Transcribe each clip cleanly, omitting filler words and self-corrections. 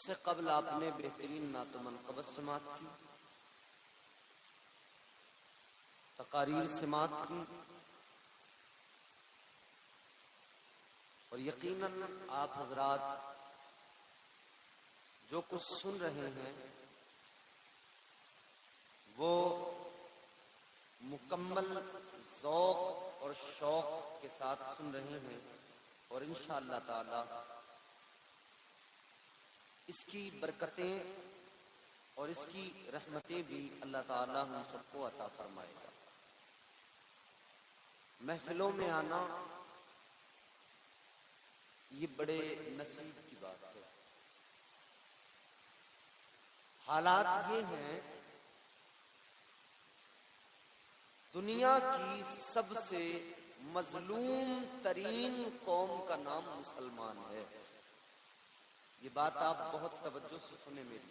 उससे कबल आपने बेहतरीन नात मनक़बत समात की, तकारीर समात की, और यकीनन आप हजरात जो कुछ सुन रहे हैं वो मुकम्मल ज़ौक़ और शौक़ के साथ सुन रहे हैं, और इंशाअल्लाह ताला इसकी बरकतें और इसकी रहमतें भी अल्लाह ताला हम सबको अता फरमाएगा। महफिलों में आना ये बड़े नसीब की बात है। हालात ये हैं, दुनिया की सबसे मजलूम तरीन कौम का नाम मुसलमान है। ये बात आप बहुत तवज्जो से सुने मेरी।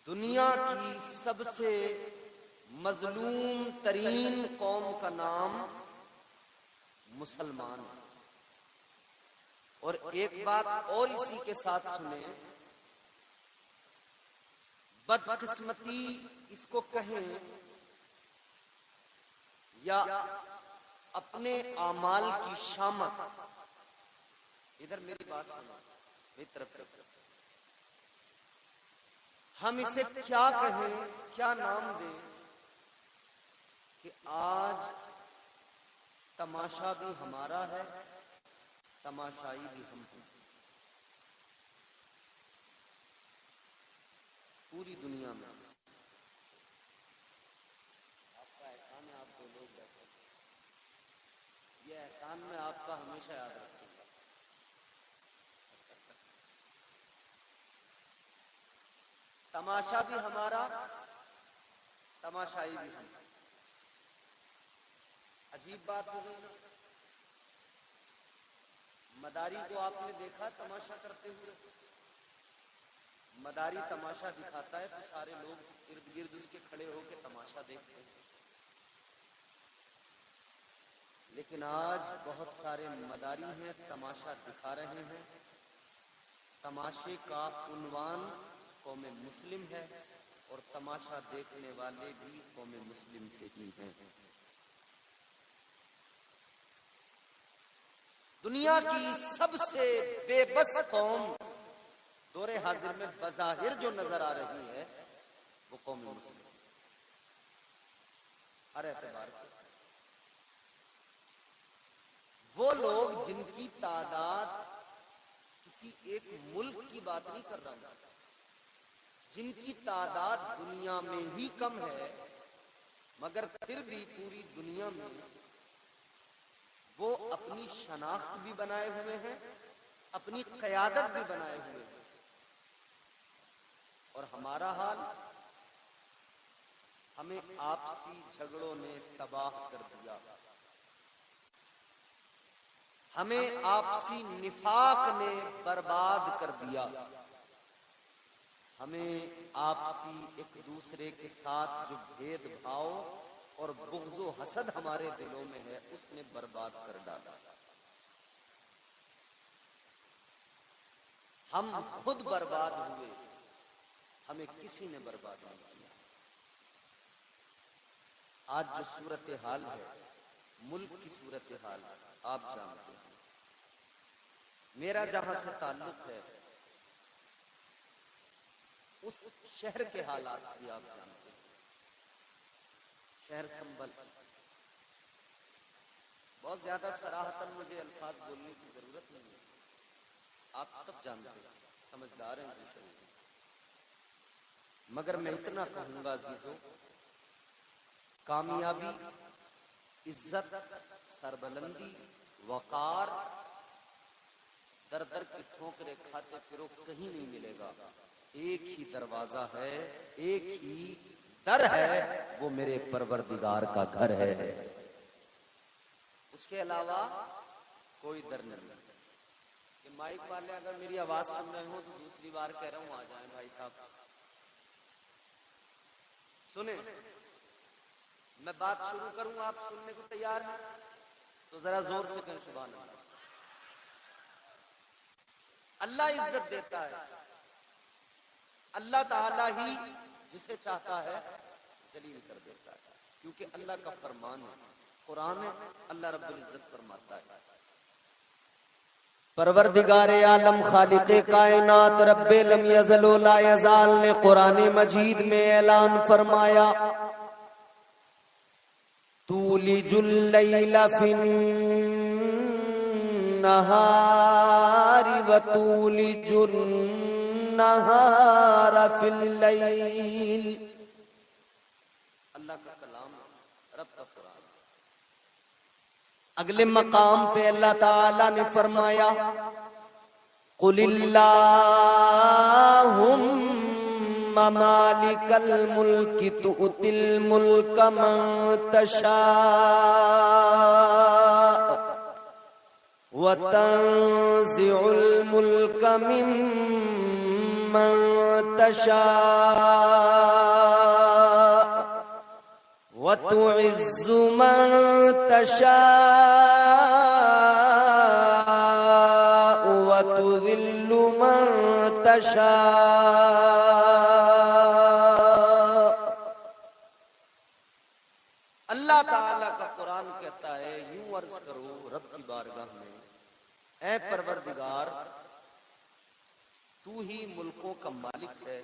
दुनिया की सबसे मजलूम तरीन कौम का नाम मुसलमान है। और एक बात और इसी के साथ सुने, बदकिस्मती इसको कहें या अपने आमाल की शामत, इधर मेरी बात सुनो, मेरी तरफ हम इसे क्या कहें, क्या नाम दें कि आज तमाशा भी हमारा है, तमाशाई भी हम हैं। पूरी दुनिया में आपका एहसान है, आप दो लोग बैठे, ये एहसान मैं आपका हमेशा याद रखूंगा। तमाशा भी हमारा, तमाशाई भी हम। अजीब बात हो गई ना। मदारी को आपने देखा तमाशा करते हुए? मदारी तमाशा दिखाता है तो सारे लोग इर्द गिर्द उसके खड़े होकर तमाशा देखते हैं। लेकिन आज बहुत सारे मदारी हैं, तमाशा दिखा रहे हैं। तमाशे का उन्वान कौम मुस्लिम है और तमाशा देखने वाले भी कौम मुस्लिम से ही हैं। दुनिया की सबसे बेबस कौम दौरे हाजिर में बज़ाहिर जो नजर आ रही है वो कौम मुस्लिम, हर एतबार से। वो लोग जिनकी तादाद किसी एक मुल्क की बात नहीं कर रहा हूं, जिनकी तादाद दुनिया में ही कम है, मगर फिर भी पूरी दुनिया में वो अपनी शनाख्त भी बनाए हुए हैं, अपनी क़यादत भी बनाए हुए हैं। और हमारा हाल, हमें आपसी झगड़ों ने तबाह कर दिया, हमें आपसी निफाक ने बर्बाद कर दिया, हमें आपसी एक दूसरे के साथ जो भेदभाव और बुग़्ज़ो हसद हमारे दिलों में है उसने बर्बाद कर डाला। हम खुद बर्बाद हुए, हमें किसी ने बर्बाद नहीं किया। आज जो सूरत हाल है, मुल्क की सूरत हाल आप जानते हैं। मेरा जहां से ताल्लुक है उस शहर के हालात भी आप जानते हैं। शहर संभल, बहुत ज्यादा सराहतन मुझे अल्फाज बोलने की जरूरत नहीं है, आप सब जानते हैं, समझदार हैं विषय। मगर मैं इतना कहूंगा अजीजों, कामयाबी, इज्जत, सरबलंदी, वकार दर दर की ठोकरें खाते फिरो कहीं नहीं मिलेगा। एक ही दरवाजा है, एक ही दर है, वो मेरे परवरदिगार का घर है। उसके अलावा कोई दर नहीं। कि माइक वाले अगर मेरी आवाज सुन रहे हो तो दूसरी बार कह रहा हूं, आ जाएं भाई साहब, सुने। मैं बात शुरू करूं, आप सुनने को तैयार हैं तो जरा जोर से कहें सुभान अल्लाह। अल्लाह इज्जत देता है, अल्लाह ताला ही जिसे चाहता है जलील कर देता है, क्योंकि अल्लाह का फरमान है, कुरान है, अल्लाह रब्बुल इज्जत फरमाता है। परवरदिगारे आलम खालिक़े कायनात रब्बे लम यज़ल व ला यज़ाल ने कुरान मजीद में ऐलान फरमाया, तूलिजुल लैला फिन नहारी व तूलिजुन नहारा फिल लैल। अल्लाह का कलाम, रब का कुरान। अगले मकाम पे अल्लाह ताला ने फरमाया, कुलिल्लाहुम्मा मालिकल मुल्कि तु'तिल मुल्का मन तशा व तंज़िउल मुल्का मिम्मन तशा व तु'इज़्ज़ु मन तशा व तुज़िल्लु मन तशा। अल्लाह ताला का कुरान कहता है, यूं अर्ज करो रब की बारगाह में, ऐ परवरदिगार तू ही मुल्कों का मालिक है,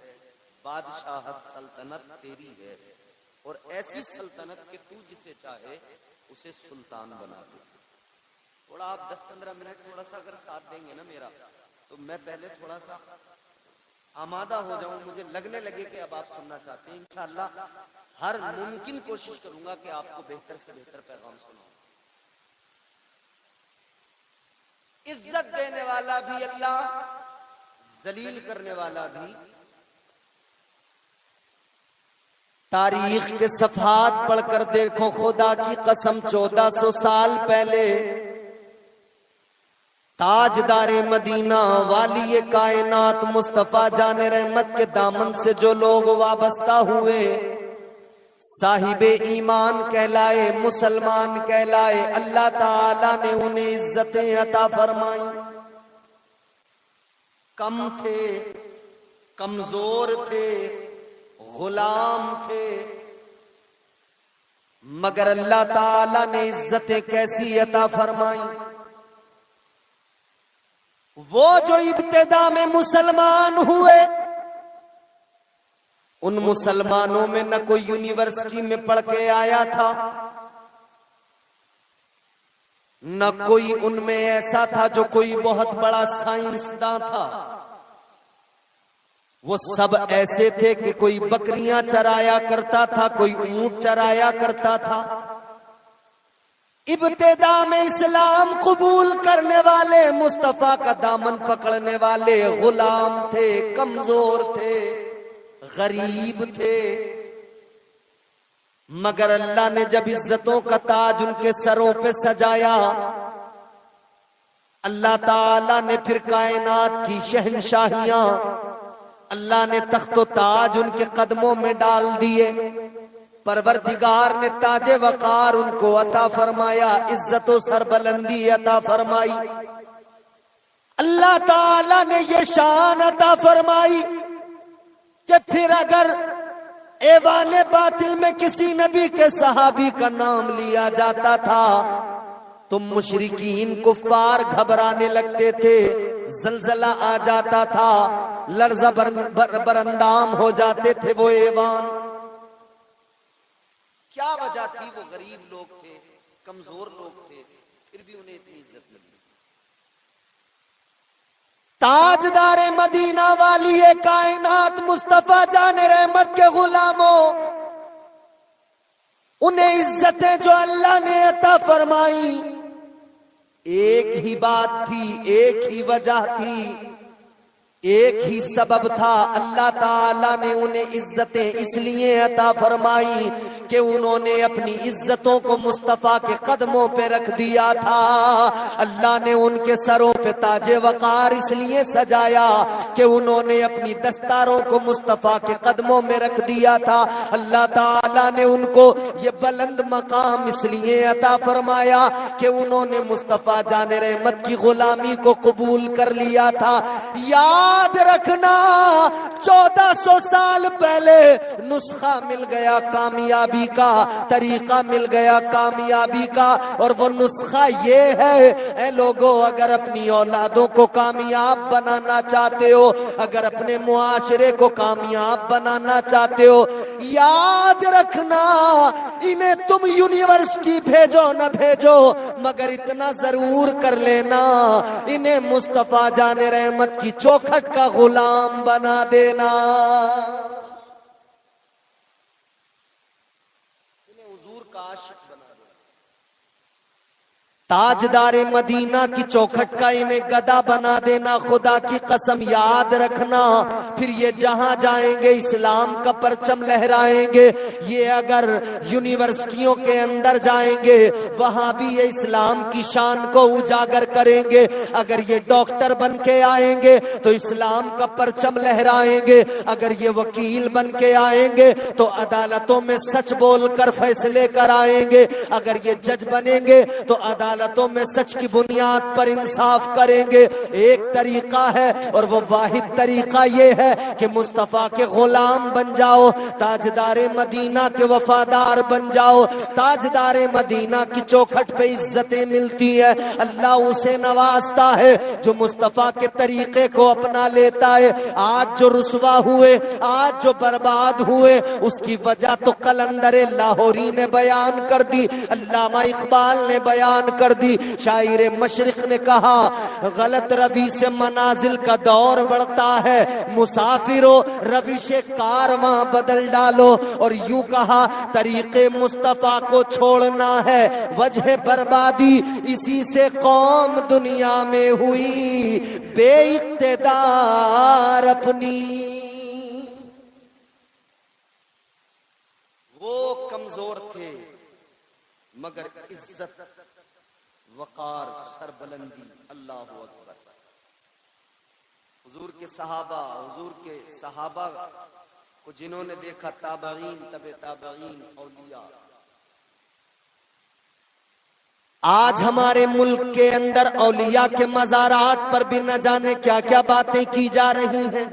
बादशाहत सल्तनत तेरी है, और ऐसी सल्तनत के तू जिसे चाहे उसे सुल्तान बना दे। थोड़ा आप 10-15 मिनट थोड़ा सा अगर साथ देंगे ना मेरा, तो मैं पहले थोड़ा सा आमादा हो जाऊं, मुझे लगने लगे कि अब आप सुनना चाहते हैं। इंशाअल्लाह हर मुमकिन कोशिश करूंगा कि आपको बेहतर से बेहतर पैगाम सुनाऊं। इज्जत देने वाला भी अल्लाह, जलील करने वाला भी। तारीख के सफहात पढ़कर देखो, खुदा की कसम 1400 साल पहले ताजदारे मदीना वाली कायनात मुस्तफा जाने रहमत के दामन से जो लोग वाबस्ता हुए, साहिबे ईमान कहलाए, मुसलमान कहलाए, अल्लाह ताला ने उन्हें इज्जतें अता फरमाई। कम थे, कमजोर थे, गुलाम थे, मगर अल्लाह ताला ने इज्जतें कैसी अता फरमाई। वो जो इब्तिदा में मुसलमान हुए, उन मुसलमानों में न कोई यूनिवर्सिटी में पढ़ के आया था, न कोई उनमें ऐसा था जो कोई बहुत बड़ा साइंसदान था। वो सब ऐसे थे कि कोई बकरियां चराया करता था, कोई ऊंट चराया करता था। इब्तिदा में इस्लाम कबूल करने वाले, मुस्तफा का दामन पकड़ने वाले गुलाम थे, कमजोर थे, गरीब थे, मगर अल्लाह ने जब इज्जतों का ताज उनके सरों पे सजाया, अल्लाह ताला ने फिर कायनात की शहंशाहियां, अल्लाह ने तख्तो ताज उनके कदमों में डाल दिए। परवरदिगार ने ताजे वकार उनको अता फरमाया, इज्जतो सरबलंदी अता फरमाई। अल्लाह ताला ने ये शान अता फरमाई कि फिर अगर ऐवाने बातिल में किसी नबी के सहाबी का नाम लिया जाता था तो मुशरिकीन कुफ्फार घबराने लगते थे, जलजला आ जाता था, लर्जा बरंदाम हो जाते थे वो ऐवान। क्या वजह थी? वो गरीब लोग थे, कमजोर लोग थे, फिर भी उन्हें इतनी इज्जत मिली। ताजदारे मदीना वाली ये कायनात मुस्तफा जाने रहमत के गुलामों, उन्हें इज्जतें जो अल्लाह ने अता फरमाई, एक ही बात थी, एक ही वजह थी एक ही सबब था, अल्लाह ताला ने उन्हें इज्जतें इसलिए अता फरमाई कि उन्होंने अपनी इज्जतों को मुस्तफा के कदमों पे रख दिया था। अल्लाह ने उनके सरों पे ताजे वकार इसलिए सजाया कि उन्होंने अपनी दस्तारों को मुस्तफा के कदमों में रख दिया था। अल्लाह ताला ने उनको ये बुलंद मकाम इसलिए अता फरमाया कि उन्होंने मुस्तफा जाने रहमत की गुलामी को कबूल कर लिया था। याद रखना, 1400 साल पहले नुस्खा मिल गया कामयाबी का, तरीका मिल गया कामयाबी का, और वो नुस्खा ये है, ऐ लोगों, अगर अपनी औलादों को कामयाब बनाना चाहते हो, अगर अपने मुआशरे को कामयाब बनाना चाहते हो, याद रखना, इन्हें तुम यूनिवर्सिटी भेजो न भेजो, मगर इतना जरूर कर लेना, इन्हें मुस्तफा जाने रहमत की चौखट का गुलाम बना देना, इन्हें हुजूर का आशिक बना देना, ताजदारे मदीना की चौखट का इन्हें गदा बना देना। खुदा की कसम याद रखना, फिर ये जहां जाएंगे इस्लाम का परचम लहराएंगे। ये अगर यूनिवर्सिटियों के अंदर जाएंगे वहां भी ये इस्लाम की शान को उजागर करेंगे। अगर ये डॉक्टर बन के आएंगे तो इस्लाम का परचम लहराएंगे। अगर ये वकील बन के आएंगे तो अदालतों में सच बोलकर फैसले कराएंगे। अगर ये जज बनेंगे तो अदालतों में सच की बुनियाद पर इंसाफ करेंगे। एक तरीका है और वो वाहिद तरीका ये है कि मुस्तफा के गुलाम बन जाओ, ताजदारे मदीना के वफादार बन जाओ। ताजदारे मदीना की चौखट पे इज्जतें मिलती है। अल्लाह उसे नवाजता है जो मुस्तफा के तरीके को अपना लेता है। आज जो रुसवा हुए, आज जो बर्बाद हुए, उसकी वजह तो कलंदर लाहौरी ने बयान कर दी, अल्लामा इकबाल ने बयान कर दी, शायर मशरिक ने कहा, गलत रवि से मनाजिल का दौर बढ़ता है, मुसाफिरों रविश कारवां बदल डालो। और यूं कहा, तरीके मुस्तफा को छोड़ना है वजह बर्बादी, इसी से कौम दुनिया में हुई बेइख्तियार अपनी। वो कमजोर थे मगर इज्जत, वकार, सरबलंदी, अल्लाह अकबर। हुजूर के सहाबा को जिन्होंने देखा, ताबईन, तबे ताबईन, औलिया। आज हमारे मुल्क के अंदर औलिया के मज़ारात पर भी न जाने क्या क्या बातें की जा रही हैं।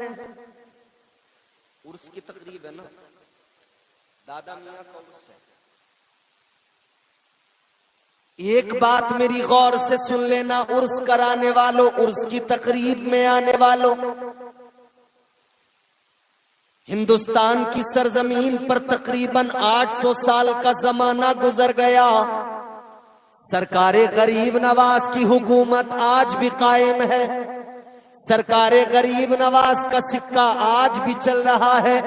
उर्स की तकरीब है ना, दादा मियां का उर्स है। एक बात मेरी गौर से सुन लेना, उर्स कराने वालों, उर्स की तकरीब में आने वालों, हिंदुस्तान की सरजमीन पर तकरीबन 800 साल का जमाना गुजर गया। सरकारे गरीब नवाज की हुकूमत आज भी कायम है। सरकारे गरीब नवाज का सिक्का आज भी चल रहा है।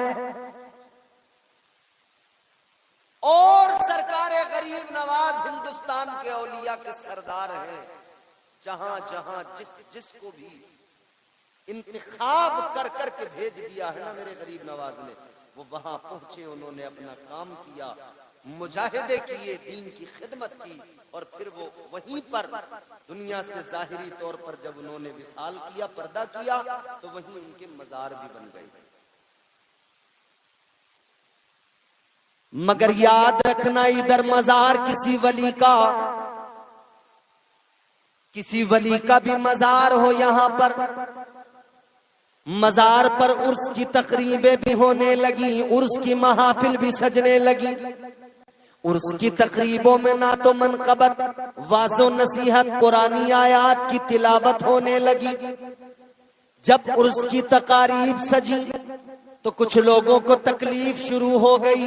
और सरकारे गरीब नवाज हिंदुस्तान के औलिया के सरदार हैं। जहां जहां जिसको भी इंतखाब कर करके भेज दिया है ना मेरे गरीब नवाज ने, वो वहां पहुंचे, उन्होंने अपना काम किया, मुजाहिदे किए, दीन की खिदमत की, और फिर वो वहीं पर दुनिया से जाहिरी तौर पर जब उन्होंने विसाल किया, पर्दा किया, तो वहीं उनके मजार भी बन गए। मगर याद रखना, इधर मजार किसी वली का भी मजार हो, यहां पर मजार पर उर्स की तकरीबें भी होने लगी, उर्स की महाफिल भी सजने लगी। उर्स की तकरीबों में ना तो मनकबत, वाज़ो नसीहत, कुरानी आयात की तिलावत होने लगी। जब उर्स की तकारीब सजी तो कुछ लोगों को तकलीफ शुरू हो गई।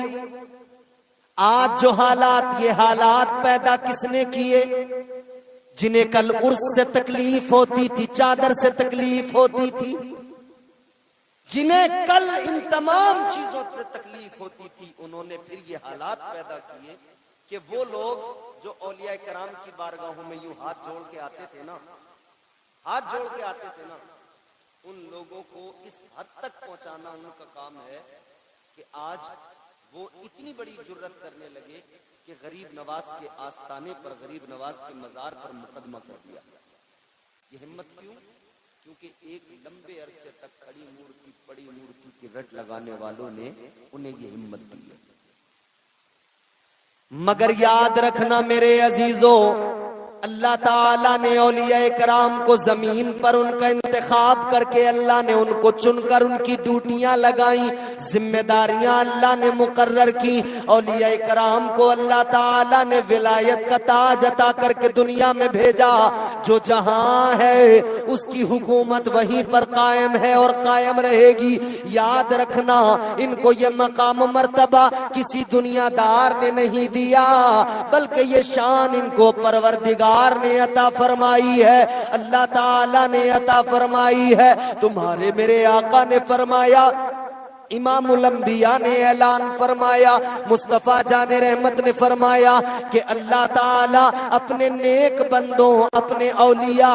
आज जो हालात, ये हालात पैदा किसने किए? जिन्हें कल उर्स से तकलीफ होती थी, चादर से तकलीफ होती थी, जिन्हें कल इन तमाम चीजों से तकलीफ होती थी, उन्होंने फिर ये हालात पैदा किए कि वो लोग जो औलिया कराम की बारगाहों में यूं हाथ जोड़ के आते थे ना, उन लोगों लोगों को इस हद तक पहुंचाना उनका काम है कि आज वो इतनी बड़ी जुर्रत करने लगे कि गरीब नवाज के आस्थाने पर, गरीब नवाज के मजार पर मुकदमा कर दिया। ये हिम्मत क्यों? क्योंकि एक लंबे अरसे तक खड़ी मूर्ति, पड़ी मूर्ति की रट लगाने वालों ने उन्हें ये हिम्मत दी है। मगर याद रखना मेरे अजीजों, अल्लाह ताला ने औलिया कराम को जमीन पर उनका इंतखाब करके अल्लाह ने उनको चुनकर उनकी ड्यूटियां लगाई, जिम्मेदारियां अल्लाह ने मुकर्रर की। औलिया कराम को अल्लाह ताला ने विलायत का ताज अता करके दुनिया में भेजा। जो जहां है उसकी हुकूमत वहीं पर कायम है और कायम रहेगी। याद रखना, इनको ये मकाम मर्तबा किसी दुनियादार ने नहीं दिया, बल्कि ये शान इनको परवरदिगार ने अता फरमाई है, अल्लाह ताला ने अता फरमाई है। तुम्हारे मेरे आका ने फरमाया, इमामुल अंबिया ने ऐलान फरमाया, मुस्तफा जाने रहमत ने फरमाया कि अल्लाह ताला अपने नेक बंदों, अपने औलिया,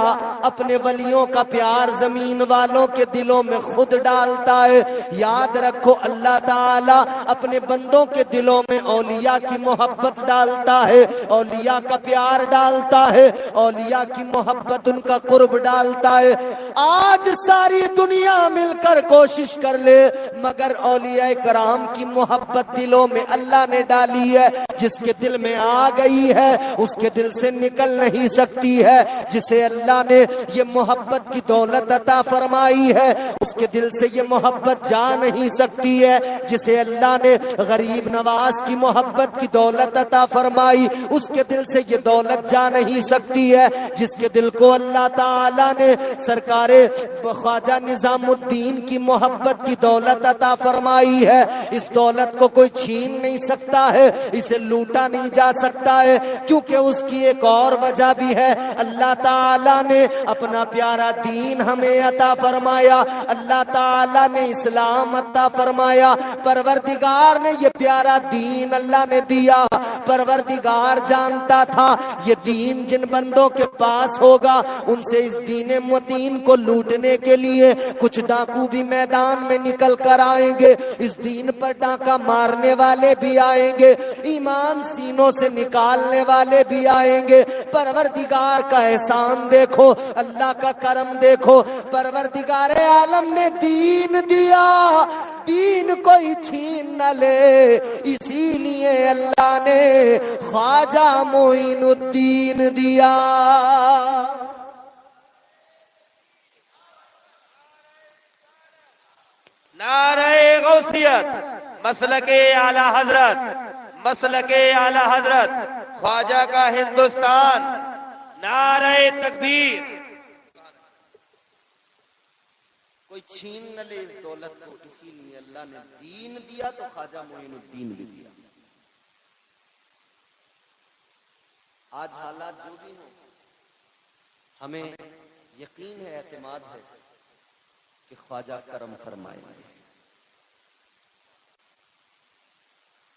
अपने वलियों का प्यार जमीन वालों के दिलों में खुद डालता है। याद रखो, अल्लाह ताला अपने बंदों के दिलों में औलिया की मोहब्बत डालता है, औलिया का प्यार डालता है, औलिया की मोहब्बत, उनका कुर्ब डालता है। आज सारी दुनिया मिलकर कोशिश कर ले, मगर औलिया कराम की मोहब्बत दिलों में अल्लाह ने डाली है। जिसके दिल में आ गई है उसके दिल से निकल नहीं सकती है। जिसे अल्लाह ने ये मोहब्बत की दौलत अता फरमाई है उसके दिल से ये मोहब्बत जा नहीं सकती है। जिसे अल्लाह ने गरीब नवाज की मोहब्बत की दौलत अता फरमाई उसके दिल से ये दौलत जा नहीं सकती है। जिसके दिल को अल्लाह ताला ने सरकारे ख्वाजा निजामुद्दीन की मोहब्बत की दौलत अता फरमाई है, इस दौलत को कोई छीन नहीं सकता है, इसे लूटा नहीं जा सकता है। क्योंकि उसकी एक और वजह भी है, अल्लाह ताला ने अपना प्यारा दीन हमें अता फरमाया, अल्लाह ताला ने इस्लाम अता फरमाया। परवरदिगार ने ये प्यारा दीन अल्लाह ने दिया। परवरदिगार जानता था ये दीन जिन बंदों के पास होगा उनसे इस दीन मुतीन को लूटने के लिए कुछ डाकू भी मैदान में निकल कर आएंगे, इस दीन पर डाका मारने वाले भी आएंगे, ईमान सीनों से निकालने वाले भी आएंगे। परवरदिगार का एहसान देखो, अल्लाह का करम देखो, परवरदिगार आलम ने दीन दिया, दीन कोई छीन न ले। इसीलिए अल्लाह ने ख्वाजा मोइनुद्दीन दिया। नारे गौसियत, मसलके आला हजरत, मसलके आला हजरत, ख्वाजा का हिंदुस्तान, नारे तकबीर। कोई छीन न ले इस दौलत को, इसीलिए अल्लाह ने दीन दिया तो ख्वाजा मोइनुद्दीन भी दिया। आज हालात जो भी हो, हमें यकीन है, एतमाद है कि ख्वाजा करम फरमाएंगे।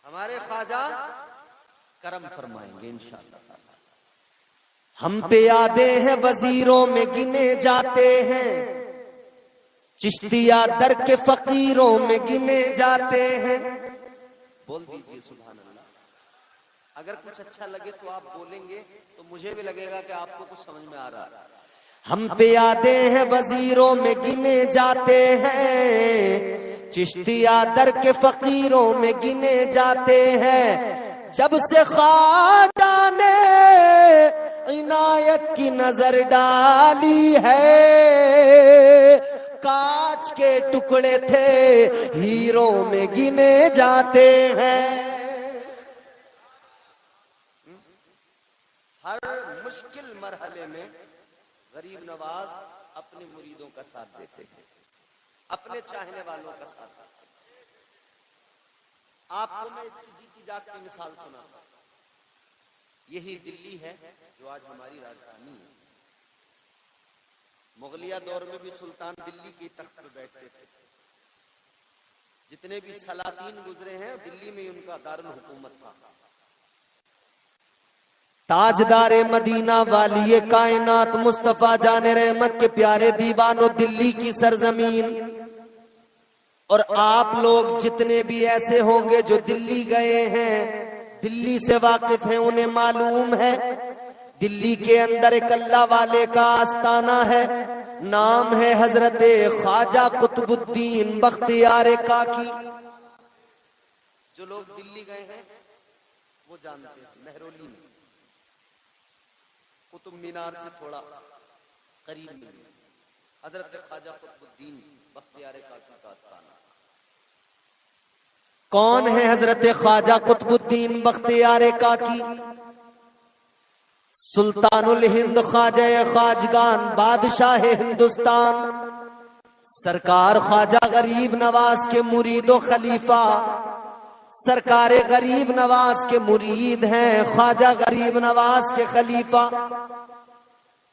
हमारे ख्वाजा करम फरमाएंगे इंशाअल्लाह। हम पे यादे हैं वजीरों में गिने जाते हैं, चिश्तिया दर के फकीरों में गिने जाते हैं। बोल दीजिए सुभान अल्लाह। अगर कुछ अच्छा लगे तो आप बोलेंगे तो मुझे भी लगेगा कि आपको कुछ समझ में आ रहा है। हम पे यादे हैं वजीरों में गिने जाते हैं, चिश्तिया दर के फकीरों में गिने जाते हैं। जब से ख्वाजा ने इनायत की नजर डाली है, कांच के टुकड़े थे हीरो में गिने जाते हैं। हर मुश्किल मरहले में गरीब नवाज अपने मुरीदों का साथ देते हैं, अपने चाहने वालों का साथ देते हैं। आपको मैं इसकी जीती जागती मिसाल सुना। यही दिल्ली है जो आज हमारी राजधानी है। मुगलिया दौर में भी सुल्तान दिल्ली के तख्त पर बैठते थे। जितने भी सलातीन गुजरे हैं दिल्ली में उनका दारुल हुकूमत था। ताजदारे मदीना वाली कायनात मुस्तफा जाने रहमत के प्यारे दीवानों, दिल्ली की सरजमीन, और आप लोग जितने भी ऐसे होंगे जो दिल्ली गए हैं, दिल्ली से वाकिफ हैं, उन्हें मालूम है दिल्ली के अंदर एक अल्लाह वाले का आस्थाना है, नाम है हजरत ख्वाजा कुतुबुद्दीन बख्तियार काकी। जो लोग दिल्ली गए हैं वो जानते हैं, मेहरौली में कुतुब मीनार से थोड़ा करीब में हजरत ख्वाजा कुतुबुद्दीन बख्तियार काकी का आस्थाना। कौन है हजरत ख्वाजा कुतुबुद्दीन बख्तियार काकी? सुल्तानुल हिंद ख्वाजा ख्वाजगान बादशाह हिंदुस्तान सरकार ख्वाजा गरीब नवाज के मुरीदो खलीफा, सरकार गरीब नवाज के मुरीद हैं, ख्वाजा गरीब नवाज के खलीफा।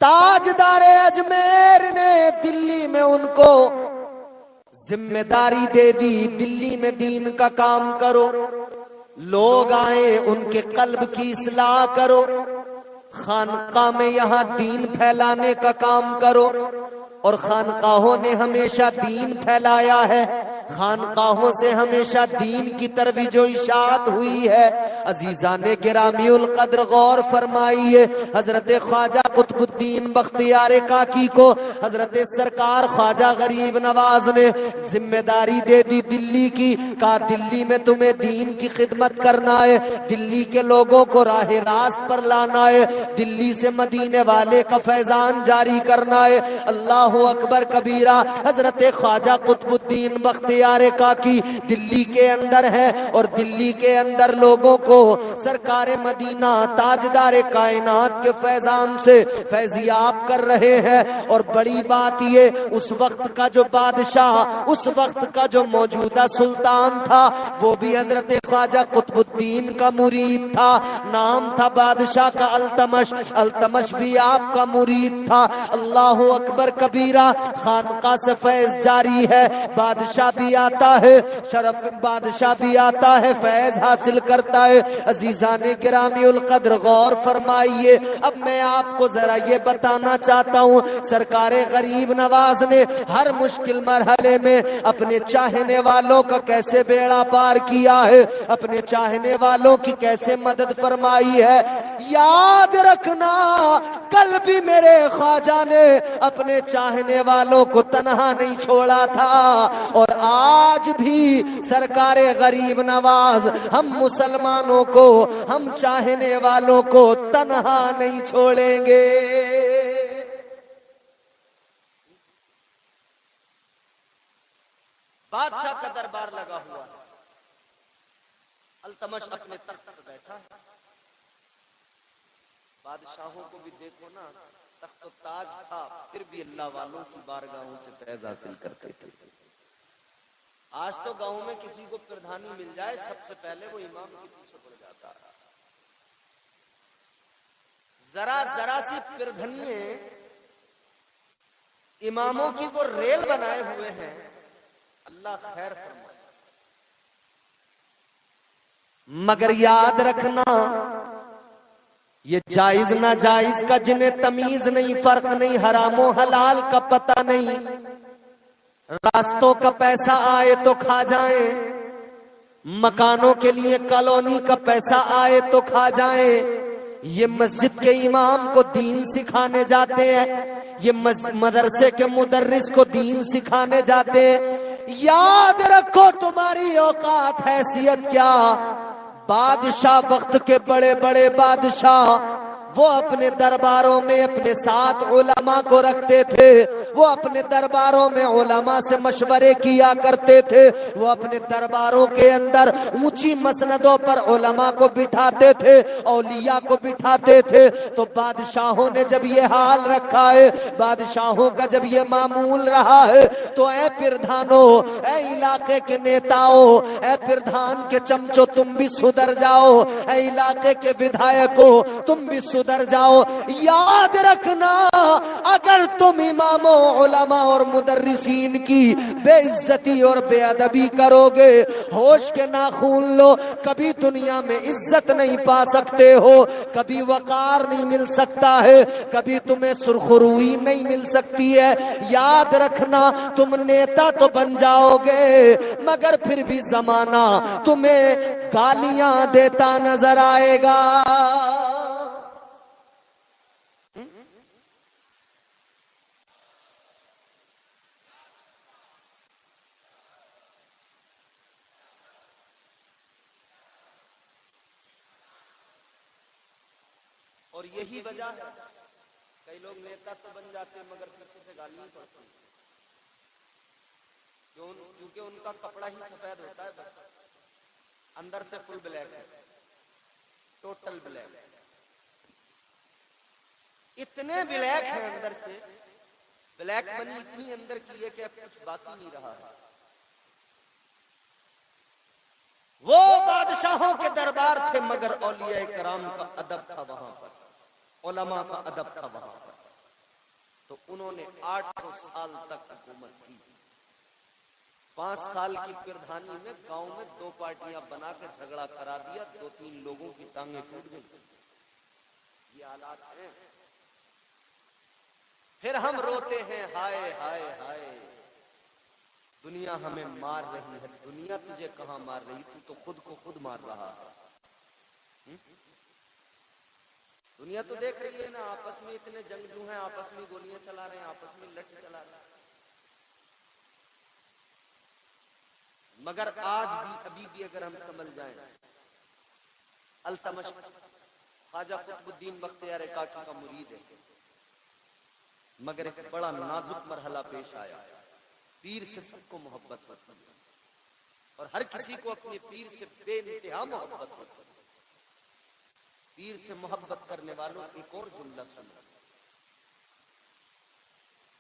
ताजदारे अजमेर ने दिल्ली में उनको जिम्मेदारी दे दी, दिल्ली में दीन का काम करो, लोग आए उनके कल्ब की इस्लाह करो, खानका में यहाँ दीन फैलाने का काम करो। और खानकाहों ने हमेशा दीन फैलाया है, खानकाहों से हमेशा दीन की तरफ जो इशाअत हुई है। अजीजान गिरामीउल कद्र गौर फरमाइए, हजरत ख्वाजा कुतुबुद्दीन बख्तियार काकी को हजरत सरकार ख्वाजा गरीब नवाज ने जिम्मेदारी दे दी दिल्ली की। कहा दिल्ली में तुम्हें दीन की खिदमत करना है, दिल्ली के लोगों को राह रास्त पर लाना है, दिल्ली से मदीने वाले का फैजान जारी करना है। अल्लाह अकबर कबीरा। हजरत ख्वाजा कुतुबुद्दीन बख्तियार काकी दिल्ली के अंदर है और दिल्ली के अंदर लोगों को सरकार मदीना ताजदार कायनात के फैजान से फैजियाब कर रहे हैं। और बड़ी बात ये, उस वक्त का जो बादशाह, उस वक्त का जो मौजूदा सुल्तान था, वो भी हजरत ख्वाजा कुतुबुद्दीन का मुरीद था। नाम था बादशाह का अल्तमश, अल्तमश भी आपका मुरीद था। अल्लाह अकबर कबीरा। खानका से फैज जारी है, बादशाह भी आता है, शरफ बादशाह भी आता है, फैज हासिल करता है। अजीजान गिरामीउल कद्र गौर फरमाइए। अब मैं आपको जरा ये बताना चाहता हूँ, सरकारे गरीब नवाज ने हर मुश्किल मरहले में अपने चाहने वालों का कैसे बेड़ा पार किया है, अपने चाहने वालों की कैसे मदद फरमाई है। याद रखना, कल भी मेरे ख्वाजा ने अपने चाहने वालों को तन्हा नहीं छोड़ा था और आज भी सरकारे गरीब नवाज हम मुसलमानों को, हम चाहने वालों को तन्हा नहीं छोड़ेंगे। बादशाह का दरबार लगा हुआ है, अल्तमश अपने तख्त पर बैठा है। बादशाहों को भी देखो ना, तख्त ताज था, फिर भी अल्लाह वालों की बारगाहों से फैज हासिल करते थे। आज तो गांव में किसी को प्रधानी मिल जाए, सबसे पहले वो इमाम के पीछे पड़ जाता है। जरा जरा सी प्रधानिये इमामों की वो रेल बनाए हुए हैं, अल्लाह खैर फरमाए। मगर याद रखना, ये जायज ना जायज का जिन्हें तमीज नहीं, फर्क नहीं, हरामो हलाल का पता नहीं, रास्तों का पैसा आए तो खा जाए, मकानों के लिए कॉलोनी का पैसा आए तो खा जाए। ये मस्जिद के इमाम को दीन सिखाने जाते हैं, ये मदरसे के मुदर्रिस को दीन सिखाने जाते हैं। याद रखो तुम्हारी औकात हैसियत क्या। बादशाह, वक्त के बड़े बड़े बादशाह, वो अपने दरबारों में अपने साथ उलमा को रखते थे, वो अपने दरबारों में उलमा से मशवरे किया करते थे, वो अपने दरबारों के अंदर ऊंची मसनदों पर उलमा को बिठाते थे, औलिया को बिठाते थे। तो बादशाहों ने जब ये हाल रखा है, बादशाहों का जब ये मामूल रहा है, तो ऐ प्रधानों, ऐ इलाके के नेताओं, ऐ प्रधान के चमचों, तुम भी सुधर जाओ, ऐ इलाके के विधायकों, तुम भी सुधर जाओ। याद रखना, अगर तुम इमामों, उलमा और मुदर्रिसीन की बेइज्जती और बेअदबी करोगे, होश के नाखून लो, कभी दुनिया में इज्जत नहीं पा सकते हो, कभी वकार नहीं मिल सकता है, कभी तुम्हें सुरखरुई नहीं मिल सकती है। याद रखना, तुम नेता तो बन जाओगे मगर फिर भी जमाना तुम्हें गालियां देता नजर आएगा। और यही वजह है, कई लोग नेता तो बन जाते हैं मगर पीछे से गालियां पड़ती हैं, क्योंकि उनका कपड़ा ही सफेद होता है, बस अंदर से फुल ब्लैक है, टोटल ब्लैक। इतने ब्लैक है अंदर से, ब्लैक मनी इतनी अंदर की है कि अब कुछ बाकी नहीं रहा है। वो बादशाहों के दरबार थे मगर औलिया कराम का अदब था वहां पर, उलमा का अदब था वहां पर। तो उन्होंने 800 साल तक हुकूमत की। 5 साल की प्रधानी में गांव में 2 पार्टियां बना के झगड़ा करा दिया, 2-3 लोगों की टांगे टूट गई। ये हालात हैं। फिर हम रोते हैं, हाय हाय हाय, दुनिया हमें मार रही है। दुनिया तुझे कहां मार रही, तू तो खुद को खुद मार रहा है। दुनिया तो देख रही है ना, आपस में इतने जंगजू हैं, आपस में गोलियां चला रहे हैं, आपस में लठ चला रहे हैं। मगर आज भी, अभी भी अगर हम समझ जाएं, अल्तमश ख्वाजा कुतुबुद्दीन बख्तियार काकी का मुरीद है, मगर एक बड़ा नाजुक मरहला पेश आया। पीर से सबको मोहब्बत होती है और हर किसी को अपने पीर से बेइंतहा मोहब्बत होती है। पीर से मोहब्बत करने वालों एक और जुमला सुनो।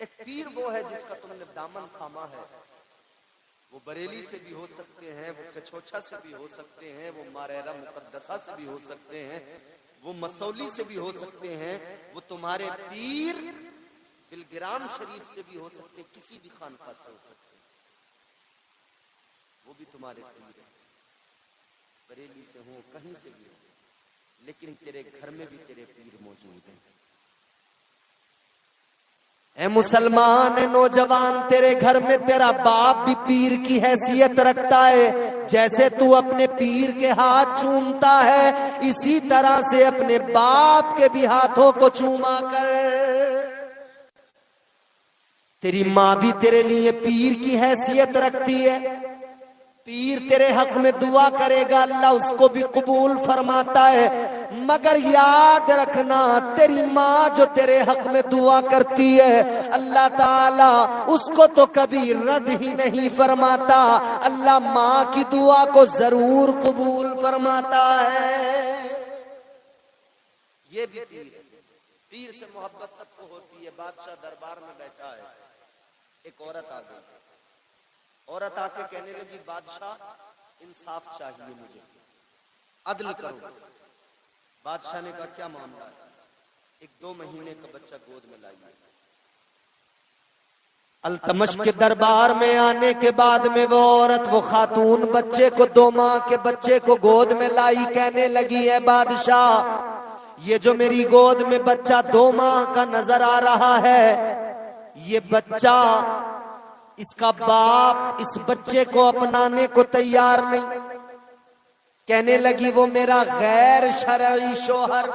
एक पीर वो है जिसका तुमने दामन थामा है। वो बरेली से भी हो सकते हैं, वो कछोछा से भी हो सकते हैं, वो मारेरा मुकद्दसा से भी हो सकते हैं, वो मसौली से भी हो सकते हैं, वो तुम्हारे पीर बिलग्राम शरीफ से भी हो सकते, किसी भी खानका से हो सकते, वो भी तुम्हारे पीर है। बरेली से हो, कहीं से भी हो, लेकिन तेरे घर में भी तेरे पीर मौजूद हैं। ऐ मुसलमान नौजवान, तेरे घर में तेरा बाप भी पीर की हैसियत रखता है। जैसे तू अपने पीर के हाथ चूमता है, इसी तरह से अपने बाप के भी हाथों को चूमा कर। तेरी माँ भी तेरे लिए पीर की हैसियत रखती है। पीर तेरे हक में दुआ करेगा, अल्लाह उसको भी कबूल फरमाता है। मगर याद रखना, तेरी माँ जो तेरे हक में दुआ करती है, अल्लाह ताला उसको तो कभी रद्द ही नहीं फरमाता। अल्लाह माँ की दुआ को जरूर कबूल फरमाता है। ये भी पीर है। पीर से मोहब्बत सबको होती है। बादशाह दरबार में बैठा है, एक औरत आ गई। औरत आके कहने लगी, बादशाह इंसाफ चाहिए मुझे, अदल करो। बादशाह ने कहा, क्या मामला है? एक 2 महीने का बच्चा गोद में लाइए। अल्तमश के दरबार में आने के बाद में वो औरत, वो खातून बच्चे को, 2 माह के बच्चे को गोद में लाई। कहने लगी, है बादशाह, ये जो मेरी गोद में बच्चा 2 माह का नजर आ रहा है, ये बच्चा, इसका बाप इस बच्चे को अपनाने को तैयार नहीं। कहने लगी, वो मेरा गैर शरई शोहर,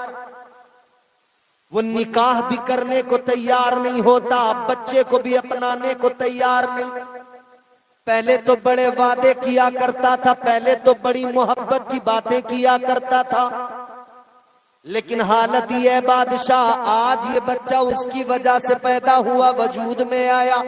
वो निकाह भी करने को तैयार नहीं होता, बच्चे को भी अपनाने को तैयार नहीं। पहले तो बड़े वादे किया करता था, पहले तो बड़ी मोहब्बत की बातें किया करता था, लेकिन हालत ये बादशाह, आज ये बच्चा उसकी वजह से पैदा हुआ, वजूद में आया,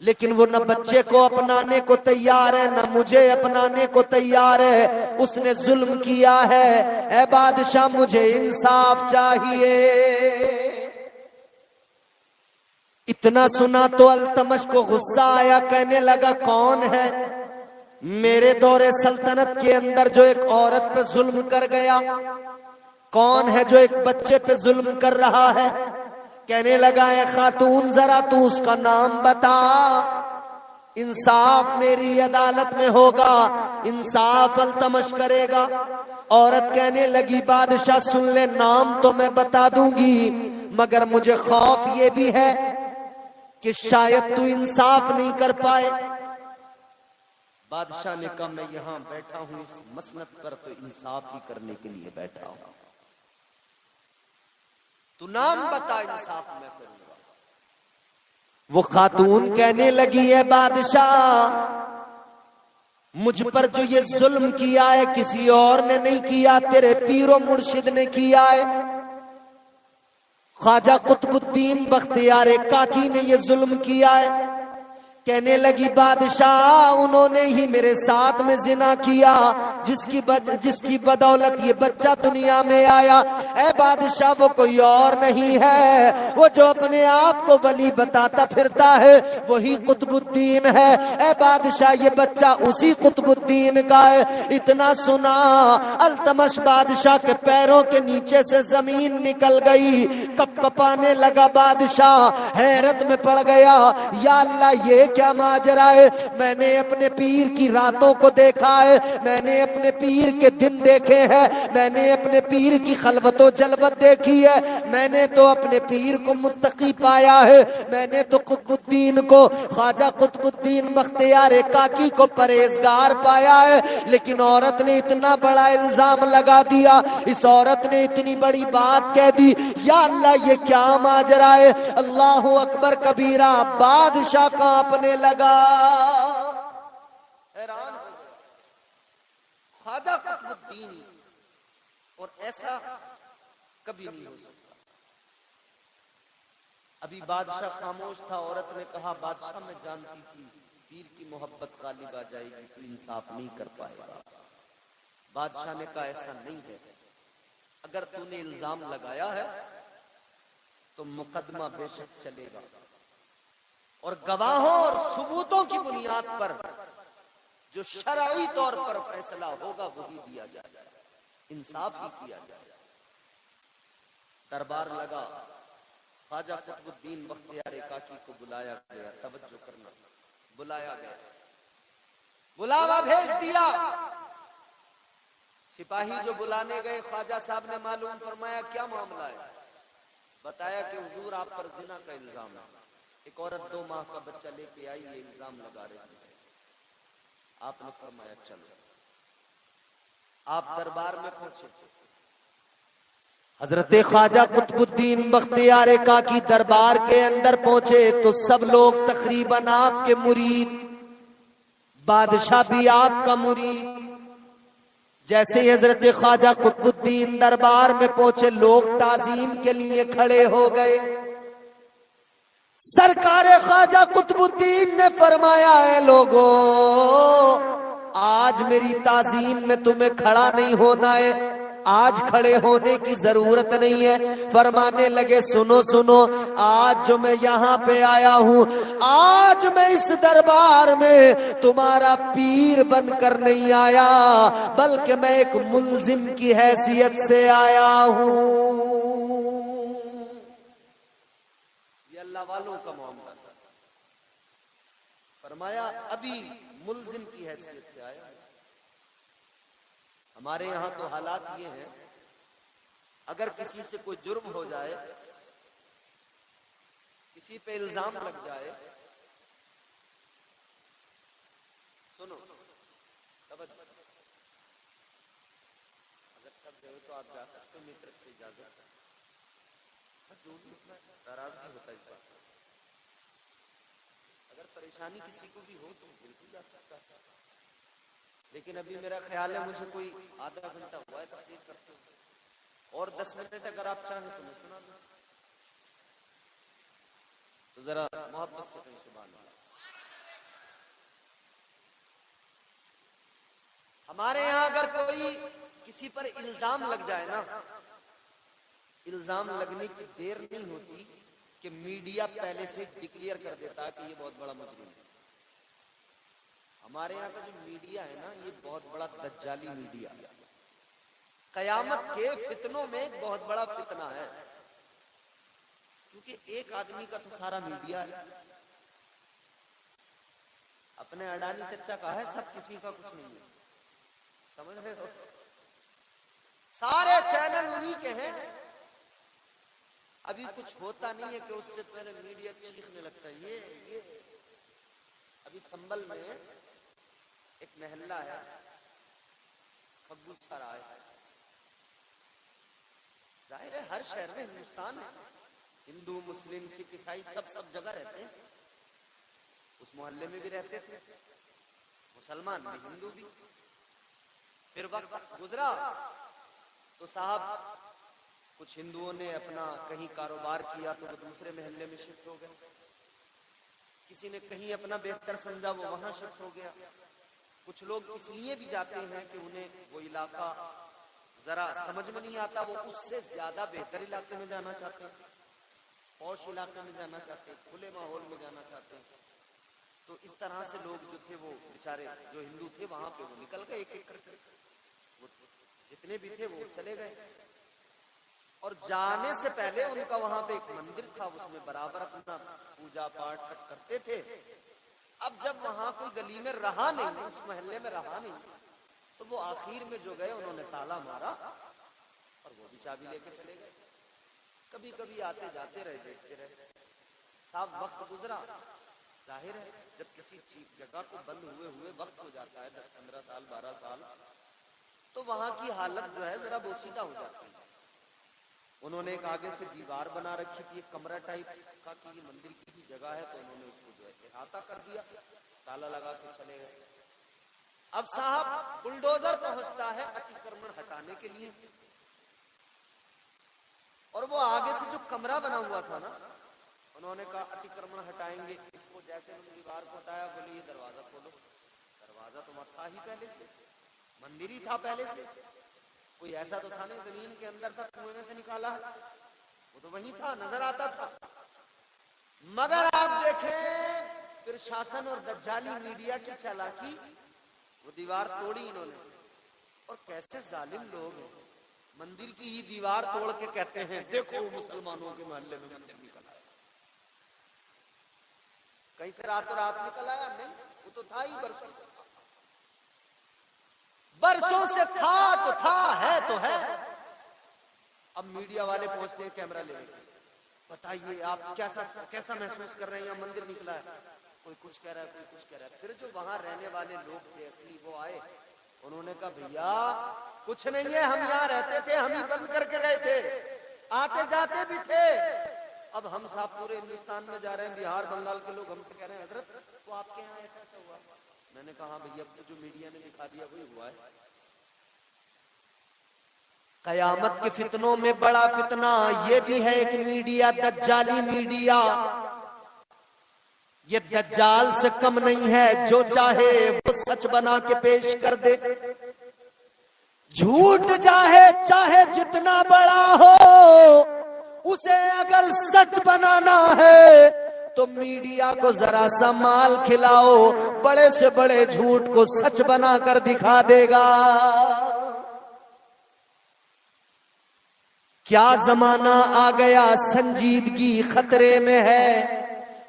लेकिन वो न बच्चे को अपनाने को तैयार है, न मुझे अपनाने को तैयार है। उसने जुल्म किया है। ऐ बादशाह, मुझे इंसाफ चाहिए। इतना सुना तो अल्तमश को गुस्सा आया। कहने लगा, कौन है मेरे दौरे सल्तनत के अंदर जो एक औरत पे जुल्म कर गया? कौन है जो एक बच्चे पे जुल्म कर रहा है? कहने लगा है खातून जरा तू उसका नाम बता, इंसाफ मेरी अदालत में होगा, इंसाफ अल्तमश करेगा। औरत कहने लगी बादशाह सुन ले, नाम तो मैं बता दूंगी मगर मुझे खौफ ये भी है कि शायद तू इंसाफ नहीं कर पाए। बादशाह ने कहा मैं यहां बैठा हूं इस मसनद पर तो इंसाफ ही करने के लिए बैठा हूं, तू नाम बता, इंसाफ मैं करूंगा। वो खातून कहने लगी है बादशाह मुझ पर जो ये जुल्म किया है किसी और ने नहीं किया, तेरे पीरो मुर्शिद ने किया है। ख्वाजा कुतुबुद्दीन बख्तियार काकी ने ये जुल्म किया है। कहने लगी बादशाह उन्होंने ही मेरे साथ में जिना किया जिसकी बदौलत ये बच्चा दुनिया में आया। ऐ बादशाह वो कोई और नहीं है, वो जो अपने आप को वली बताता फिरता है वही कुतुबुद्दीन है। ऐ बादशाह ये बच्चा उसी कुतुबुद्दीन का है। इतना सुना अल्तमश बादशाह के पैरों के नीचे से जमीन निकल गई, कपकपाने लगा। बादशाह हैरत में पड़ गया, या अल्लाह ये क्या माजरा है? मैंने अपने पीर की रातों को देखा है, मैंने अपने पीर के दिन देखे हैं, मैंने अपने पीर की खलवतो जलवत देखी है, मैंने तो अपने पीर को मुत्तकी पाया है, मैंने तो कुतुबुद्दीन को ख्वाजा कुतुबुद्दीन बख्तियार काकी को परहेजगार पाया है। लेकिन औरत ने इतना बड़ा इल्जाम लगा दिया, इस औरत ने इतनी बड़ी बात कह दी, या अल्लाह ये क्या माजरा है? अल्लाहु अकबर कबीरा। बादशाह कांपने लगा, हैरान हो गया। ख्वाजा कुतुबुद्दीन, और ऐसा कभी नहीं हो सकता। अभी बादशाह खामोश था। औरत ने कहा बादशाह मैं जानती थी पीर की मोहब्बत गालिब आ जाएगी तो इंसाफ नहीं कर पाएगा। बादशाह ने कहा ऐसा नहीं है, अगर तूने इल्जाम लगाया है तो मुकदमा बेशक चलेगा और गवाहों और सबूतों की बुनियाद पर जो शरई तौर पर फैसला होगा वही दिया जाएगा, इंसाफ ही किया जाएगा। दरबार लगा, ख्वाजा कुतुबुद्दीन बख्तियार काकी को बुलाया गया। तवज्जो करना, बुलाया गया, बुलावा भेज दिया। सिपाही जो बुलाने गए ख्वाजा साहब ने मालूम फरमाया क्या मामला है? बताया कि हुजूर आप पर जिना का इल्जाम है, एक औरत 2 माह का बच्चा लेके आई, ये इल्जाम लगा रही है। आपने फरमाया चलो। आप दरबार में पहुंचे, हजरत ख्वाजा कुतुबुद्दीन बख्तियार काकी दरबार के अंदर पहुंचे तो सब लोग तकरीबन आपके मुरीद, बादशाह भी आपका मुरीद। जैसे ही हजरत ख्वाजा कुतुबुद्दीन दरबार में पहुंचे लोग ताजीम के लिए खड़े हो गए। सरकार ख्वाजा कुतुबुद्दीन ने फरमाया है लोगों आज मेरी ताजीम में तुम्हें खड़ा नहीं होना है, आज खड़े होने की जरूरत नहीं है। फरमाने लगे सुनो सुनो, आज जो मैं यहाँ पे आया हूँ, आज मैं इस दरबार में तुम्हारा पीर बनकर नहीं आया, बल्कि मैं एक मुल्जिम की हैसियत से आया हूँ। ये अल्लाह वालों का मामला था। फरमाया अभी मुल्जिम की हैसियत से आया। हमारे यहाँ तो हालात ये हैं, अगर किसी से कोई जुर्म हो जाए, किसी पे इल्जाम लग जाए, सुनो तवज्जो, अगर कर दे तो आप जा सकते हो, मेरी तरफ से इजाजत है। जो भी उतना नाराज नहीं होता इस बात, अगर परेशानी किसी को भी हो तो बिल्कुल जा सकता है। लेकिन अभी मेरा ख्याल है मुझे कोई आधा घंटा हुआ है तकरीर करते हुए, और 10 मिनट अगर आप चाहें तो मैं सुना दूं, तो जरा मोहब्बत से कहीं सुभान अल्लाह। हमारे यहाँ अगर कोई किसी पर इल्जाम लग जाए ना, इल्जाम लगने की देर नहीं होती कि मीडिया पहले से डिक्लेयर कर देता है कि ये बहुत बड़ा मुजरिम है। हमारे यहाँ का जो मीडिया है ना, ये बहुत बड़ा दज्जाली मीडिया, कयामत के फितनों में एक बहुत बड़ा फितना है, क्योंकि एक आदमी का तो सारा मीडिया है। अपने अडानी चच्चा का है, सब किसी का कुछ नहीं है, समझ रहे हो? सारे चैनल उन्हीं के हैं। अभी कुछ होता नहीं है कि उससे पहले मीडिया चीखने लगता है। ये अभी संभल में एक महल्ला है, खब्बू छरा है। जाहिर है हर शहर में हिंदुस्तान है, हिंदू मुस्लिम सिख ईसाई सब जगह रहते हैं। उस मोहल्ले में भी रहते थे मुसलमान भी हिंदू भी। फिर वक्त गुजरा तो साहब कुछ हिंदुओं ने अपना कहीं कारोबार किया तो वो दूसरे मोहल्ले में शिफ्ट हो गए, किसी ने कहीं अपना बेहतर समझा वो वहां शिफ्ट हो गया। कुछ लोग इसलिए भी जाते हैं कि उन्हें वो इलाका जरा समझ में नहीं आता, वो उससे ज्यादा बेहतर इलाके में जाना चाहते हैं, पौष इलाके में जाना चाहते हैं, खुले माहौल में जाना चाहते हैं। तो इस तरह से लोग जो थे वो बेचारे जो हिंदू थे वहां पे वो निकल गए, एक एक करके वो जितने भी थे वो चले गए। और जाने से पहले उनका वहां पे एक मंदिर था, उसमें बराबर अपना पूजा पाठ सब करते थे। अब जब वहां कोई गली में रहा नहीं, उस मोहल्ले में रहा नहीं, तो वो आखिर में जो गए उन्होंने ताला मारा और वो भी चाबी लेके चले गए। कभी कभी आते जाते रहे, देखते रहे। साहब वक्त गुजरा, जाहिर है जब किसी चीज जगह को बंद हुए वक्त हो जाता है 10-15 साल 12 साल, तो वहां की हालत जो है जरा बोसीदा हो जाती है। उन्होंने एक आगे से दीवार बना रखी थी, एक कमरा टाइप का कि ये मंदिर की भी जगह है, तो उन्होंने उसको जो है इहाता कर दिया, ताला लगा के चले गए। अब साहब बुलडोजर पहुंचता है अतिक्रमण हटाने के लिए, और वो आगे से जो कमरा बना हुआ था ना, उन्होंने कहा अतिक्रमण हटाएंगे। इसको जैसे उन्होंने दीवार को हटाया, बोले ये दरवाजा खोलो। दरवाजा तो था ही पहले से, मंदिर ही था पहले से, कोई ऐसा तो था नहीं जमीन के अंदर था, कुएं में से निकाला है, वो तो वही था, नजर आता था। मगर आप देखें फिर शासन और दज्जाली मीडिया की चालाकी, वो दीवार तोड़ी इन्होंने। और कैसे जालिम लोग हैं, मंदिर की ही दीवार तोड़ के कहते हैं देखो मुसलमानों के मोहल्ले में मंदिर निकल आया। कहीं से रातों रात निकल आया नहीं, वो तो था ही बरसों से, बरसों से था तो था, है तो है। अब मीडिया वाले पहुंचते हैं कैमरा लेके, बताइए आप कैसा महसूस कर रहे हैं, यहाँ मंदिर निकला है। कोई कुछ कह रहा है, कोई कुछ कह रहा है। फिर जो वहां रहने वाले लोग थे असली, वो आए, उन्होंने कहा भैया कुछ नहीं है, हम यहाँ रहते थे, हम ही बंद करके गए थे, आते जाते भी थे। अब हम साहब पूरे हिंदुस्तान में जा रहे हैं, बिहार बंगाल के लोग हमसे कह रहे हैं हजरत तो आपके यहाँ ऐसा हुआ। मैंने कहा भैया अब तो जो मीडिया ने दिखा दिया वही हुआ है। कयामत के फितनों में बड़ा फितना ये भी है एक मीडिया, दज्जाली मीडिया। ये दज्जाल से कम नहीं है, जो चाहे वो सच बना के पेश कर दे। झूठ चाहे जितना बड़ा हो, उसे अगर सच बनाना है तो मीडिया को जरा सा माल खिलाओ, बड़े से बड़े झूठ को सच बनाकर दिखा देगा। क्या जमाना आ गया, संजीदगी खतरे में है,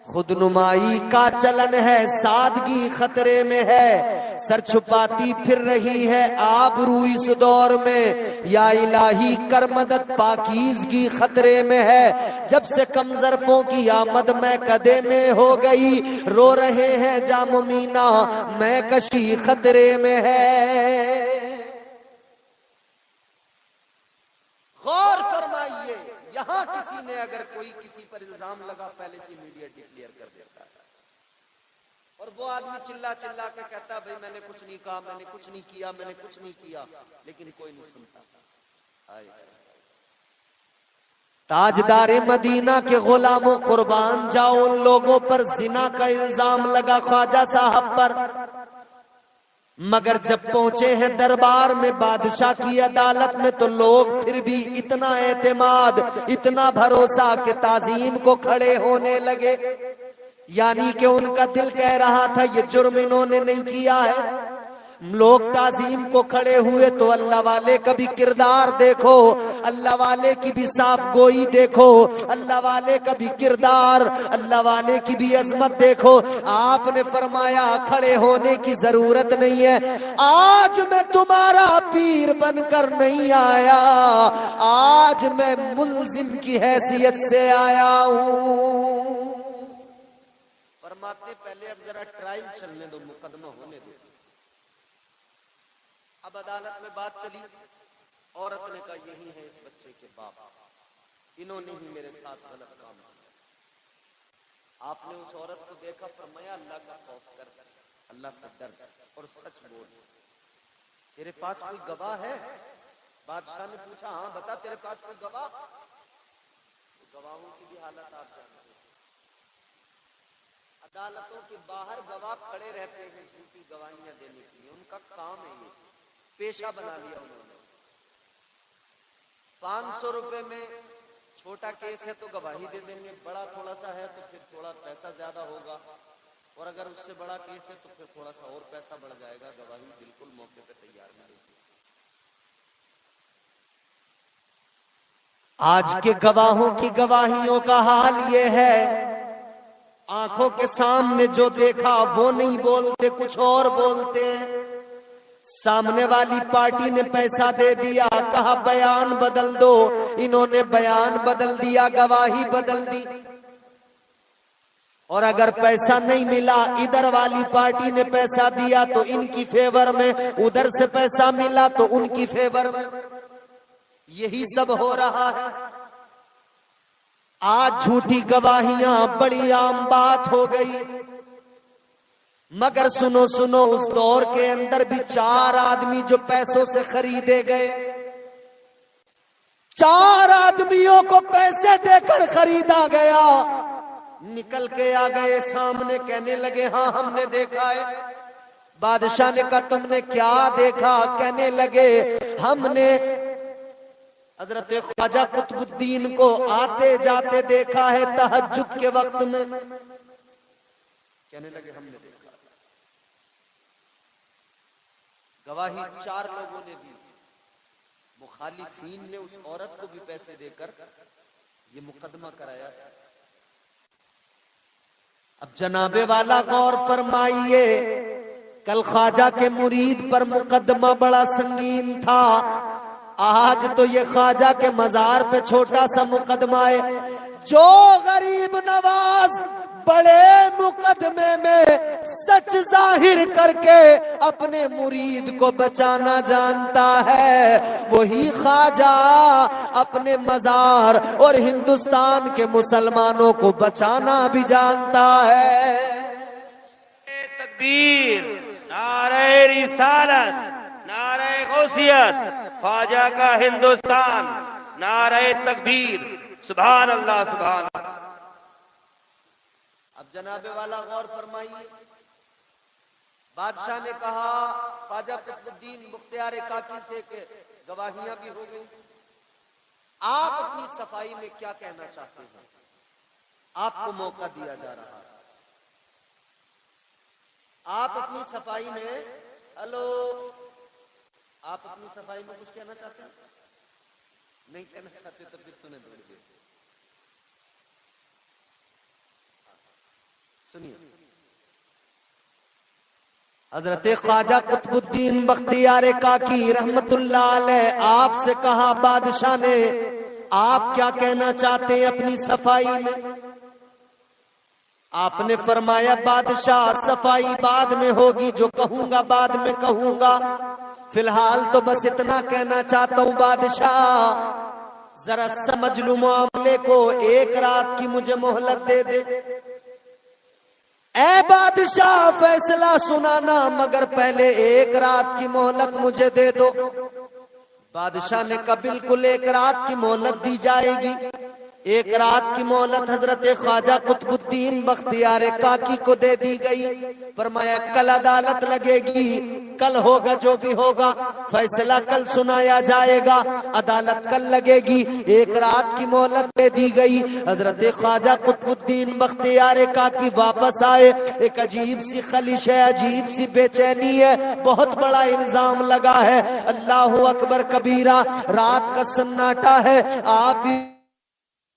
खुदनुमाई का चलन है, सादगी खतरे में है, सर छुपाती फिर रही है आबरू इस दौर में, या इलाही कर मदद पाकीज़गी खतरे में है। जब से कम ज़र्फ़ों की आमद मैं कदे में हो गई, रो रहे हैं जाम मीना मैं कशी खतरे में है। गौर फरमाइए, यहां किसी ने अगर कोई किसी पर इल्जाम लगा, पहले से मीडिया डिक्लेयर कर देता है, और वो आदमी चिल्ला चिल्ला के कहता है भाई मैंने कुछ नहीं कहा, मैंने कुछ नहीं किया, मैंने कुछ नहीं किया, लेकिन कोई नहीं सुनता। ताजदारे मदीना के गुलामों कुर्बान जाओ उन लोगों पर जिना का इल्जाम लगा ख्वाजा साहब पर, मगर जब पहुंचे हैं दरबार में बादशाह की अदालत में तो लोग फिर भी इतना एतमाद, इतना भरोसा कि ताजीम को खड़े होने लगे। यानी कि उनका दिल कह रहा था ये जुर्म इन्होंने नहीं किया है, लोग ताजीम को खड़े हुए तो अल्लाह वाले का भी किरदार देखो, अल्लाह वाले की भी साफ गोई देखो, अल्लाह वाले का भी किरदार, अल्लाह वाले की भी अजमत देखो। आपने फरमाया खड़े होने की जरूरत नहीं है, आज मैं तुम्हारा पीर बनकर नहीं आया, आज मैं मुल्जिम की हैसियत से आया हूं। फरमाते पहले अब जरा ट्रायल चलने दो, मुकदमा होने दो। अब अदालत में बात चली, औरत ने कहा यही है इस बच्चे के बाप, इन्होंने ही मेरे साथ गलत काम किया। आपने उस औरत को देखा, फरमाया अल्लाह का खौफ कर, अल्लाह से डर और सच बोल, तेरे पास कोई गवाह है? बादशाह ने पूछा हाँ बता, तेरे पास कोई गवाह? तो गवाहों की भी हालत आप जानते हैं, अदालतों के बाहर गवाह खड़े रहते हैं झूठी गवाहियां देने के लिए, उनका काम है, ये पेशा बना लिया उन्होंने। 500 रुपए में छोटा केस है तो गवाही दे देंगे, बड़ा थोड़ा सा है तो फिर थोड़ा पैसा ज्यादा होगा, और अगर उससे बड़ा केस है तो फिर थोड़ा सा और पैसा बढ़ जाएगा, गवाही बिल्कुल मौके पे तैयार मिलेगी। आज के गवाहों की गवाहियों का हाल ये है, आंखों के सामने जो देखा वो नहीं बोलते, कुछ और बोलते हैं। सामने वाली पार्टी ने पैसा दे दिया, कहा बयान बदल दो, इन्होंने बयान बदल दिया, गवाही बदल दी। और अगर पैसा नहीं मिला, इधर वाली पार्टी ने पैसा दिया तो इनकी फेवर में, उधर से पैसा मिला तो उनकी फेवर में, यही सब हो रहा है। आज झूठी गवाहियां बड़ी आम बात हो गई, मगर सुनो सुनो, उस दौर के अंदर भी 4 आदमी जो पैसों से खरीदे गए, 4 आदमियों को पैसे देकर खरीदा गया, निकल के आ गए सामने, कहने लगे हाँ हमने देखा है। बादशाह ने कहा तुमने क्या देखा? कहने लगे हमने हजरत ख्वाजा कुतुबुद्दीन को आते जाते देखा है तहज्जुद के वक्त में। कहने लगे हमने देखा। गवाही 4 लोगों ने दी, मुखालिफीन ने उस औरत को भी पैसे देकर ये मुकदमा कराया। अब जनाबे वाला गौर फरमाइए, कल ख्वाजा के मुरीद पर मुकदमा बड़ा संगीन था, आज तो ये ख्वाजा के मजार पे छोटा सा मुकदमा है। जो गरीब नवाज बड़े मुकदमे में सच जाहिर करके अपने मुरीद को बचाना जानता है, वही ख्वाजा अपने मजार और हिंदुस्तान के मुसलमानों को बचाना भी जानता है। तकबीर, नारे रिसालत, नारे गौसियत, ख्वाजा का हिंदुस्तान, नारे तकबीर, सुभान अल्लाह सुभान अल्लाह। अब जनाबे वाला गौर फरमाइए, बादशाह ने कहा ख्वाजा कुतुबुद्दीन मुख्तियार काकी से के गवाहियां भी हो गई, आप अपनी सफाई में क्या कहना चाहते हैं? आपको मौका दिया जा रहा है, आप अपनी सफाई में, हेलो, आप अपनी सफाई में कुछ कहना चाहते हैं? नहीं कहना चाहते तो फिर सुने दो, सुनिए। हजरत ख्वाजा कुतुबुद्दीन बख्तियार काकी रहमतुल्लाह अलैह आपसे कहा बादशाह ने, आप क्या कहना चाहते हैं अपनी सफाई में? आपने फरमाया बादशाह सफाई बाद में होगी, जो कहूंगा बाद में कहूंगा, फिलहाल तो बस इतना कहना चाहता हूं बादशाह, जरा समझ लूं मामले को, 1 रात की मुझे मोहलत दे दे। ऐ बादशाह फैसला सुनाना, मगर पहले 1 रात की मोहलत मुझे दे दो। बादशाह ने कहा बिल्कुल 1 रात की मोहलत दी जाएगी। एक रात की मोहलत हजरत ख्वाजा कुतुबुद्दीन बख्तियार काकी को दे दी गई। फरमाया कल अदालत लगेगी, कल होगा जो भी होगा, फैसला कल सुनाया जाएगा, अदालत कल लगेगी। एक रात की मोहलत दे दी गई। हजरत ख्वाजा कुतुबुद्दीन बख्तियार काकी वापस आए। एक अजीब सी खलिश है, अजीब सी बेचैनी है, बहुत बड़ा इल्जाम लगा है। अल्लाह अकबर कबीरा, रात का सन्नाटा है, आप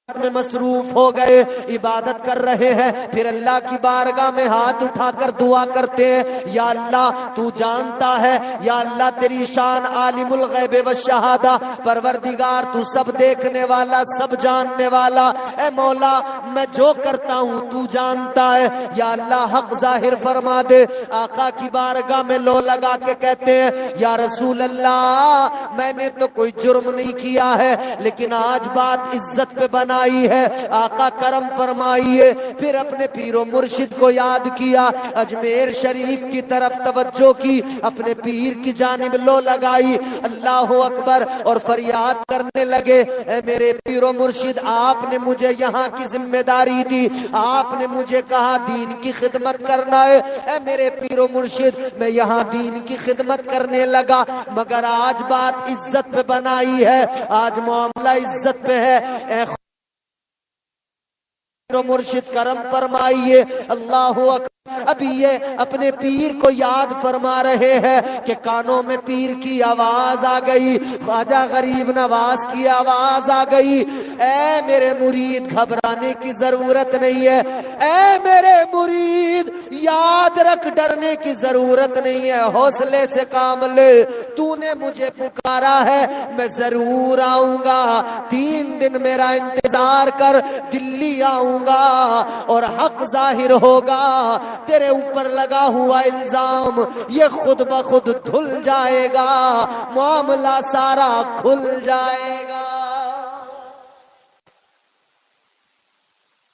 में मसरूफ हो गए, इबादत कर रहे हैं। फिर अल्लाह की बारगाह में हाथ उठाकर दुआ करते हैं, या अल्लाह तू जानता है, या अल्लाह तेरी शान आलिमुल गैब व शहादा, परवरदिगार तू सब देखने वाला, सब जानने वाला। ए मौला मैं जो करता हूँ तू जानता है, या अल्लाह हक जाहिर फरमा दे। आका की बारगाह में लो लगा के कहते हैं, या रसूल अल्लाह मैंने तो कोई जुर्म नहीं किया है, लेकिन आज बात इज्जत पे बना आई है, आका करम फरमाइए। फिर अपने पीरो मुर्शिद को याद किया, अजमेर शरीफ की तरफ तवज्जो की, अपने पीर की जानिब लो लगाई, अल्लाह अकबर, और फरियाद करने लगे, ए मेरे पीरो मुर्शिद आपने मुझे यहाँ की जिम्मेदारी दी, आपने मुझे कहा दीन की खिदमत करना है। ए मेरे पीरो मुर्शिद मैं यहाँ दीन की खिदमत करने लगा, मगर आज बात इज्जत पे बनाई है, आज मामला इज्जत पे है। मुर्शिद करम फरमाइए। अल्लाह अकबर। अभी ये अपने पीर को याद फरमा रहे हैं कि कानों में पीर की आवाज आ गई, ख्वाजा गरीब नवाज की आवाज आ गई, ए मेरे मुरीद घबराने की जरूरत नहीं है, ए मेरे मुरीद याद रख डरने की जरूरत नहीं है, हौसले से काम ले, तूने मुझे पुकारा है मैं जरूर आऊंगा, 3 दिन मेरा इंतजार कर, दिल्ली आऊंगा और हक जाहिर होगा, तेरे ऊपर लगा हुआ इल्जाम ये खुद ब खुद धुल जाएगा, मामला सारा खुल जाएगा।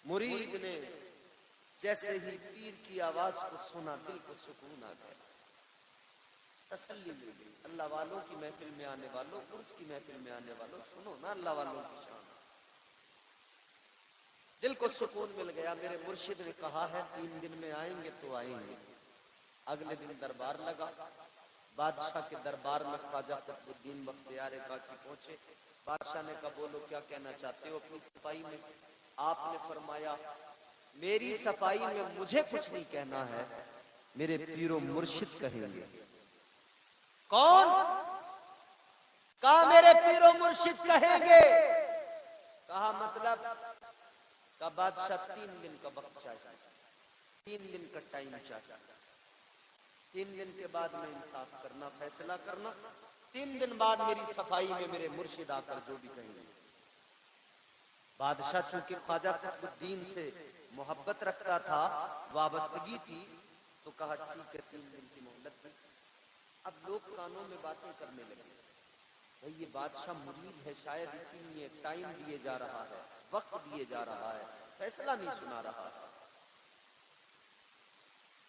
मुरीद ने जैसे ही पीर की आवाज को सुना, दिल को सुकून आ गया, तसल्ली मिल गई। अल्लाह वालों की महफिल में आने वालों, उर्स की महफिल में आने वालों, सुनो ना अल्लाह वालों की शान, दिल को सुकून मिल गया। मेरे मुर्शिद ने कहा है 3 दिन में आएंगे तो आएंगे। अगले दिन दरबार लगा, बादशाह के दरबार में ख्वाजा कुतुबुद्दीन बख्तियार काकी पहुंचे। बादशाह ने कहा बोलो क्या कहना चाहते हो अपनी सफाई में। आपने फरमाया मेरी सफाई में मुझे कुछ नहीं कहना है, मेरे पीरो मुर्शिद कहेंगे। कौन? कहा मेरे पीरो मुर्शिद कहेंगे। कहा मतलब का बादशाह 3 दिन का वक्त चाहिए, 3 दिन का टाइम चाहिए, 3 दिन के बाद में इंसाफ करना, फैसला करना, 3 दिन बाद मेरी सफाई में मेरे मुर्शिद आकर जो भी कहेंगे। बादशाह चूंकि ख्वाजा कुतुबुद्दीन से मोहब्बत रखता था, वाबस्तगी थी, तो कहा ठीक है 3 दिन की मोहलत दी। अब लोग कानों में बातें करने लगे, भाई ये बादशाह मुरीद है, शायद इसीलिए टाइम दिए जा रहा है, वक्त दिए जा रहा है, फैसला नहीं सुना रहा है।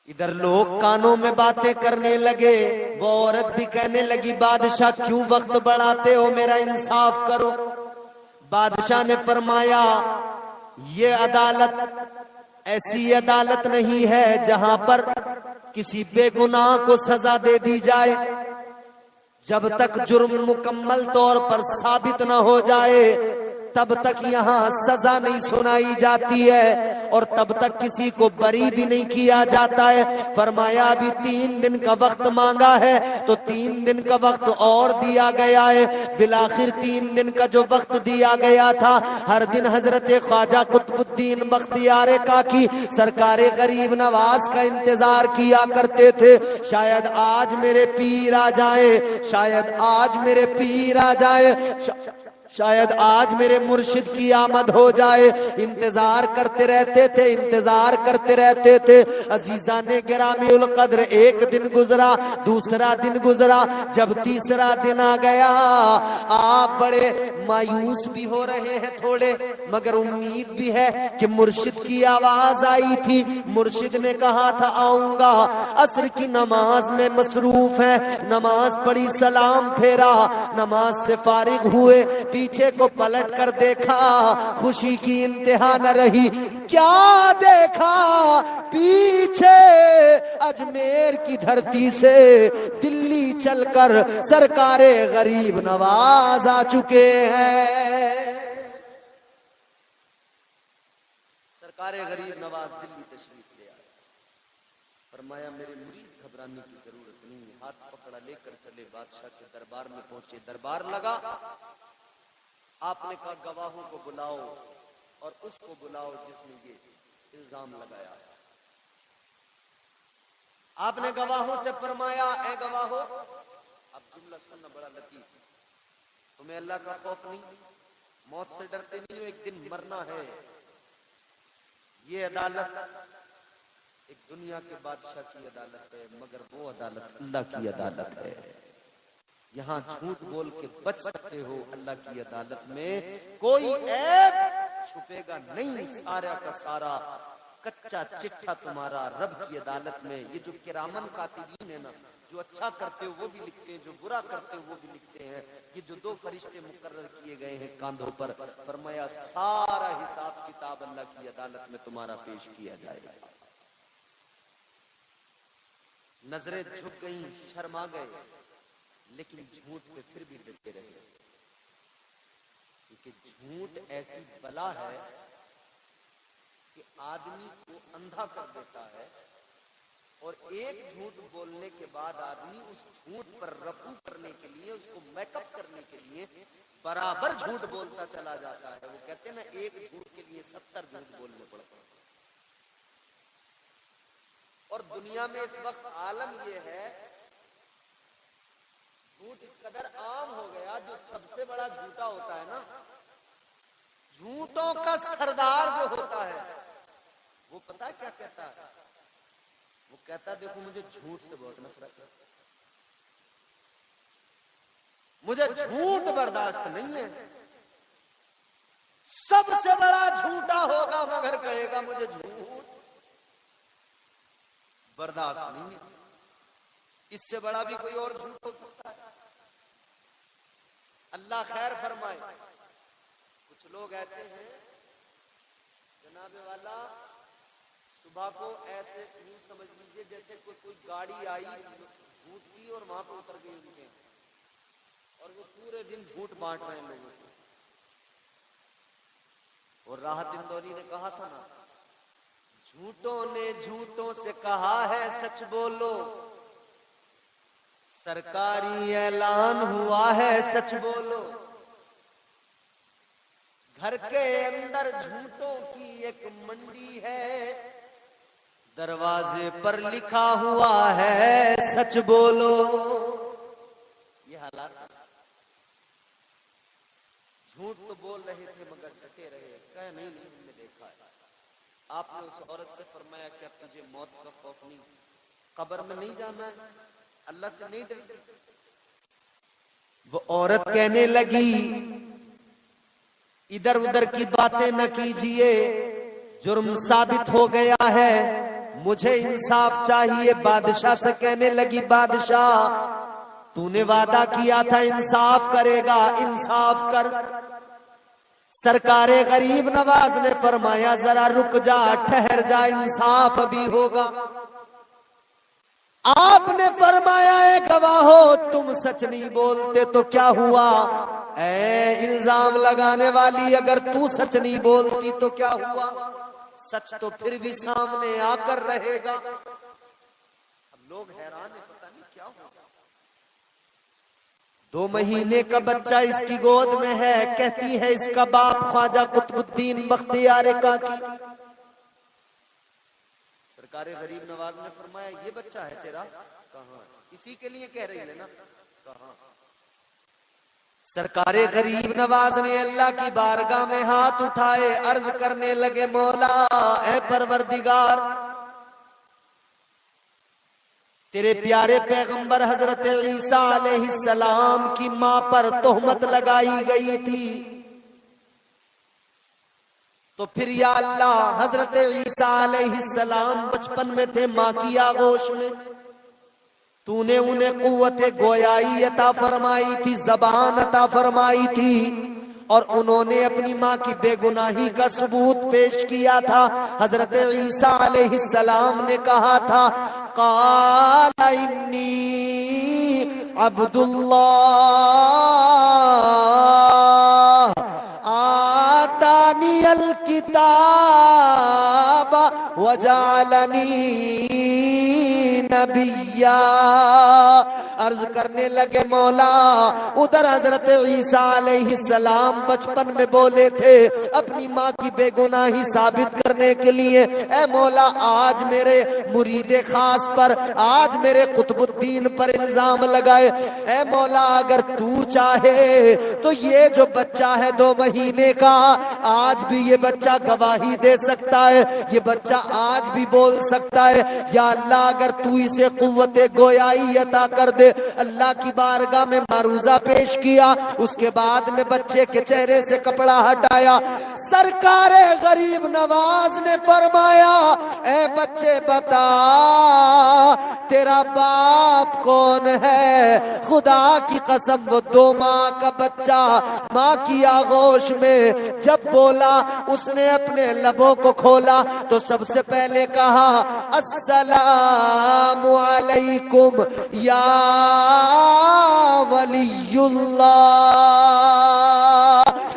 इधर लोग कानों में बातें करने लगे, वो औरत भी कहने लगी बादशाह क्यों वक्त बढ़ाते हो, मेरा इंसाफ करो। बादशाह ने फरमाया ये अदालत ऐसी अदालत नहीं है जहां पर किसी बेगुनाह को सजा दे दी जाए, जब तक जुर्म मुकम्मल तौर पर साबित न हो जाए तब तक यहाँ सजा नहीं सुनाई जाती है और तब तक किसी को बरी भी नहीं किया जाता है। फरमाया अभी 3 दिन का वक्त मांगा है तो 3 दिन का वक्त और दिया गया है। बिलाखिर 3 दिन का जो वक्त दिया गया था, हर दिन हजरत ख्वाजा कुतुबुद्दीन बख्तियार काकी सरकार गरीब नवाज का इंतजार किया करते थे। शायद आज मेरे पीर आ जाए, शायद आज मेरे पीर आ जाए, शायद आज मेरे मुर्शिद की आमद हो जाए। इंतजार करते रहते थे, इंतजार करते रहते थे। अजीजा ने गिरामी उल कद्र, एक दिन गुजरा, दूसरा दिन गुजरा, जब तीसरा दिन आ गया आप बड़े मायूस भी हो रहे हैं थोड़े, मगर उम्मीद भी है कि मुर्शिद की आवाज आई थी। मुर्शिद ने कहा था आऊंगा, असर की नमाज में मसरूफ है, नमाज पढ़ी, सलाम फेरा, नमाज से फारिग हुए, पीछे को पलट कर देखा, खुशी की इंतहा न रही। क्या देखा पीछे, अजमेर की धरती से दिल्ली चलकर सरकारे गरीब नवाज आ चुके हैं। सरकारे गरीब नवाज दिल्ली तशरीफ ले आए। फरमाया मेरे मुरीद घबराने की जरूरत नहीं है। हाथ पकड़ा लेकर चले, बादशाह के दरबार में पहुंचे। दरबार लगा, आपने कहा गवाहों को बुलाओ और उसको बुलाओ जिसने ये इल्जाम लगाया। आपने गवाहों से फरमाया, ए गवाहो, अब जुमला सुनना बड़ा लतीफ, तुम्हें अल्लाह का खौफ नहीं, मौत से डरते नहीं हो, एक दिन मरना है। ये अदालत एक दुनिया के बादशाह की अदालत है, मगर वो अदालत अल्लाह की अदालत है। यहाँ झूठ बोल के बच सकते हो, अल्लाह की अदालत में कोई ऐब छुपेगा नहीं। सारा का सारा कच्चा चिट्ठा तुम्हारा रब की अदालत में। ये जो किरामन कातिबीन है ना, जो अच्छा करते हो वो भी लिखते हैं, जो बुरा करते हो वो भी लिखते हैं। ये जो दो फरिश्ते मुकर्रर किए गए हैं कांधों पर, फरमाया सारा हिसाब किताब अल्लाह की अदालत में तुम्हारा पेश किया जाएगा। नजरें झुक गई, शर्मा गए, लेकिन झूठ पे फिर भी डटे रहे, क्योंकि झूठ ऐसी बला है कि आदमी को अंधा कर देता है। और एक झूठ बोलने के बाद आदमी उस झूठ पर रफू करने के लिए, उसको मेकअप करने के लिए बराबर झूठ बोलता चला जाता है। वो कहते हैं ना, एक झूठ के लिए 70 झूठ बोलने पड़ते हैं। और दुनिया में इस वक्त आलम यह है, झूठ इस कदर आम हो गया, जो सबसे बड़ा झूठा होता है ना, झूठों का सरदार जो होता है, वो पता है क्या कहता है? वो कहता है देखो मुझे झूठ से बहुत नफरत है, मुझे झूठ बर्दाश्त नहीं है। सबसे बड़ा झूठा होगा मगर कहेगा मुझे झूठ बर्दाश्त नहीं है। इससे बड़ा भी कोई और झूठ हो सकता है? अल्लाह खैर फरमाए। कुछ लोग ऐसे हैं जनाब वाला, सुबह को ऐसे यूं समझ लीजिए जैसे कोई गाड़ी आई झूठ की और वहां पर उतर गई उनके, और वो पूरे दिन झूठ बांट रहे हैं लोगों को। और राहत इंदौरी ने कहा था ना, झूठों ने झूठों से कहा है सच बोलो, सरकारी ऐलान हुआ है सच बोलो। घर के अंदर झूठों की एक मंडी है, दरवाजे पर लिखा हुआ है सच बोलो। ये हालात, झूठ तो बोल रहे थे मगर डटे रहे, कह नहीं हमने देखा है। आपने उस औरत से फरमाया क्या तुझे मौत का खौफ नहीं, कब्र में नहीं जाना है, अल्लाह से नहीं डरती? वो औरत कहने लगी इधर उधर की बातें न कीजिए, जुर्म साबित हो गया है, मुझे इंसाफ चाहिए। बादशाह से कहने लगी बादशाह तूने वादा किया था इंसाफ करेगा, इंसाफ कर। सरकारे गरीब नवाज ने फरमाया जरा रुक जा, ठहर जा, इंसाफ अभी होगा। आपने फरमाया ए गवाहो तुम सच नहीं बोलते तो क्या हुआ? ए इल्जाम लगाने वाली, अगर तू सच नहीं बोलती तो क्या हुआ? सच तो फिर भी सामने आकर रहेगा। अब लोग हैरान है, पता नहीं क्या होगा। 2 महीने का बच्चा इसकी गोद में है, कहती है इसका बाप ख्वाजा कुतुबुद्दीन बख्तियार काकी। सरकारे गरीब नवाज ने फरमाया ये बच्चा है तेरा? कहाँ? इसी के लिए कह रही है ना? कहाँ? सरकारे गरीब नवाज ने अल्लाह की बारगाह में हाथ उठाए, अर्ज करने लगे मौला ए परवरदिगार, तेरे प्यारे पैगंबर हजरत ईसा अलैहिस्सलाम की मां पर तोहमत लगाई गई थी, तो फिर या अल्लाह हजरत ईसा अलैहिस्सलाम बचपन में थे मां की आगोश में, तूने उन्हें कुव्वत गोयाई अता फरमाई थी, जबान अता फरमाई थी, और उन्होंने अपनी माँ की बेगुनाही का सबूत पेश किया था। हजरत ईसा अलैहिस्सलाम ने कहा था, क़ाल इन्नी अब्दुल्लाह आतानियल किताब वजालनी नबिया। अर्ज करने लगे, मौला उधर हजरत ईसा अलैहिस्सलाम बचपन में बोले थे अपनी माँ की बेगुनाही साबित करने के लिए, ए मौला आज मेरे मुरीदे खास पर, आज मेरे कुतुबुद्दीन पर इल्जाम लगाए। ए मौला अगर तू चाहे तो ये जो बच्चा है 2 महीने का, आज भी ये बच्चा गवाही दे सकता है, ये बच्चा आज भी बोल सकता है। या अल्लाह अगर तू इसे कुव्वते गोयाई अता कर दे। अल्लाह की बारगाह में मारूजा पेश किया, उसके बाद में बच्चे के चेहरे से कपड़ा हटाया। सरकारे गरीब नवाज ने फरमाया, ए बच्चे बता तेरा बाप कौन है? खुदा की कसम वो 2 माह का बच्चा माँ की आगोश में जब बोला, उसने अपने लबों को खोला तो सबसे पहले कहा अस्सलामु अलैकुम या वलीयुल्लाह,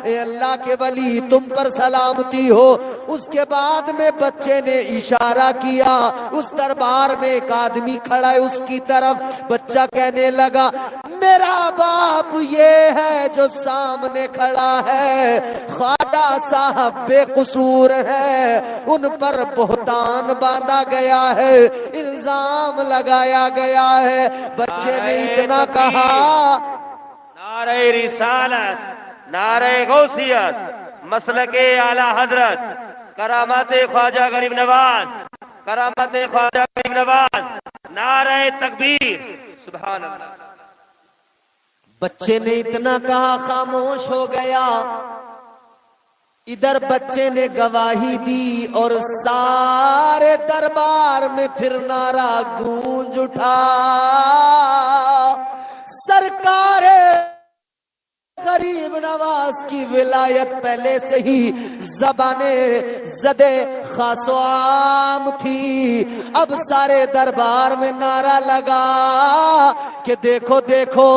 ए अल्लाह के वली तुम पर सलामती हो। उसके बाद में बच्चे ने इशारा किया, उस दरबार में एक आदमी खड़ा है उसकी तरफ। बच्चा कहने लगा, मेरा बाप ये है जो सामने खड़ा है, ख्वाजा साहब बेकसूर है, उन पर बोहतान बांधा गया है, इल्जाम लगाया गया है। बच्चे ने इतना कहा, नारे रिसालत, नारे गौसियत, मसलके आला हजरत, करामत ख्वाजा गरीब नवाज, करामत ख्वाजा गरीब नवाज, नारे तकबीर, सुभान अल्लाह। बच्चे ने इतना कहा, खामोश हो गया। इधर बच्चे ने गवाही दी और सारे दरबार में फिर नारा गूंज उठा, सरकारे गरीब नवाज की विलायत पहले से ही ज़बाने ज़दे खासो आम थी। अब सारे दरबार में नारा लगा कि देखो देखो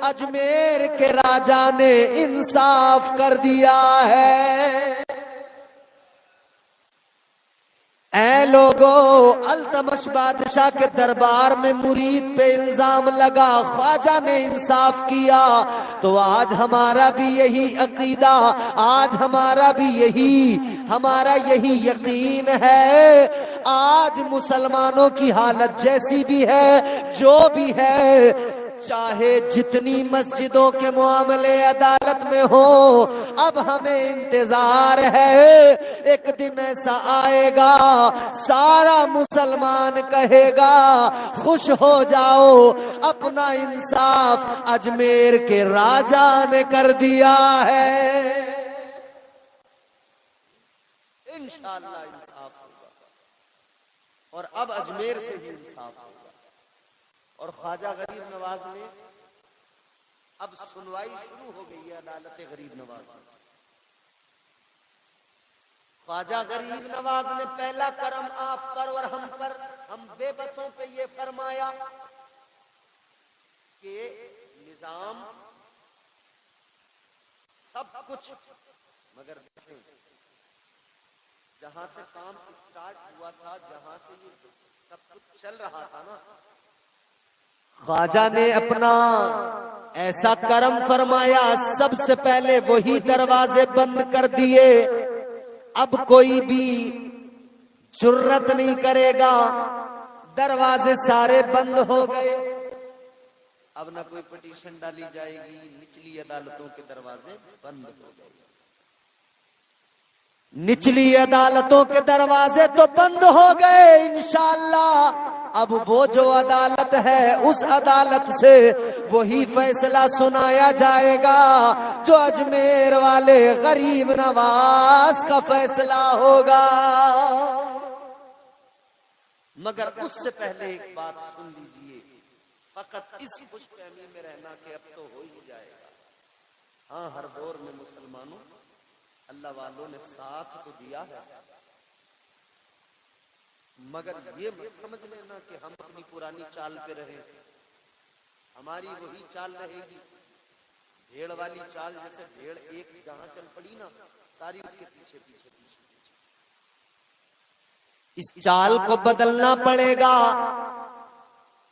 अजमेर के राजा ने इंसाफ कर दिया है। ऐ लोगो, अल्तमश बादशाह के दरबार में मुरीद पे इल्जाम लगा, ख्वाजा ने इंसाफ किया, तो आज हमारा भी यही अकीदा, आज हमारा भी यही यकीन है। आज मुसलमानों की हालत जैसी भी है, जो भी है, चाहे जितनी मस्जिदों के मामले अदालत में हो, अब हमें इंतजार है, एक दिन ऐसा आएगा सारा मुसलमान कहेगा खुश हो जाओ, अपना इंसाफ अजमेर के राजा ने कर दिया है। इंशाअल्लाह इंसाफ होगा और अब अजमेर से भी इंसाफ होगा। और ख्वाजा गरीब नवाज ने अब सुनवाई शुरू हो गई है अदालत गरीब नवाज में। ख्वाजा गरीब नवाज ने पहला करम आप पर और हम पर, हम बेबसों पे ये फरमाया कि निजाम सब कुछ, मगर देखें जहां से काम स्टार्ट हुआ था, जहां से ये सब कुछ चल रहा था ना, ख्वाजा ने अपना ऐसा करम फरमाया, सबसे पहले वही दरवाजे बंद कर दिए। अब कोई भी जुर्रत नहीं करेगा, दरवाजे सारे बंद हो गए। अब ना कोई पिटीशन डाली जाएगी, निचली अदालतों के दरवाजे बंद हो गए। निचली अदालतों के दरवाजे तो बंद हो गए इंशाअल्लाह। अब वो जो अदालत है, उस अदालत से वही फैसला सुनाया जाएगा जो अजमेर वाले गरीब नवाज का फैसला होगा। मगर उससे पहले एक बात सुन लीजिए, फकत इस खुशफहमी में रहना कि अब तो हो ही जाएगा। हाँ, हर दौर में मुसलमानों अल्लाह वालों ने साथ तो दिया है, मगर ये मत समझ लेना कि हम अपनी पुरानी चाल पे रहे। हमारी वही चाल रहेगी, भेड़ वाली चाल। जैसे भेड़ एक जहां चल पड़ी ना, सारी उसके पीछे पीछे पीछे। इस चाल को बदलना पड़ेगा,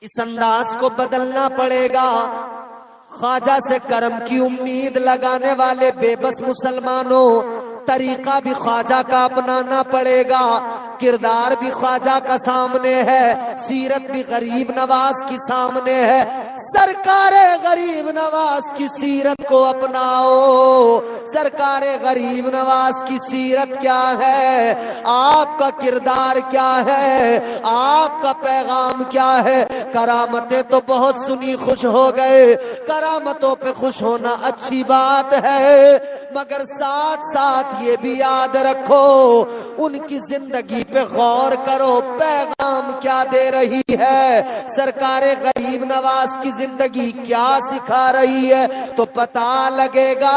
इस अंदाज को बदलना पड़ेगा। ख्वाजा से करम की उम्मीद लगाने वाले बेबस मुसलमानों, तरीका भी ख्वाजा का अपनाना पड़ेगा, किरदार भी ख्वाजा का सामने है, सीरत भी गरीब नवाज की सामने है। सरकारे गरीब नवाज की सीरत को अपनाओ। सरकारे गरीब नवाज की सीरत क्या है, आपका किरदार क्या है, आपका पैगाम क्या है। करामतें तो बहुत सुनी, खुश हो गए। करामतों पे खुश होना अच्छी बात है, मगर साथ साथ ये भी याद रखो, उनकी जिंदगी पे गौर करो, पैगाम क्या दे रही है, सरकारे गरीब नवाज की जिंदगी क्या सिखा रही है, तो पता लगेगा।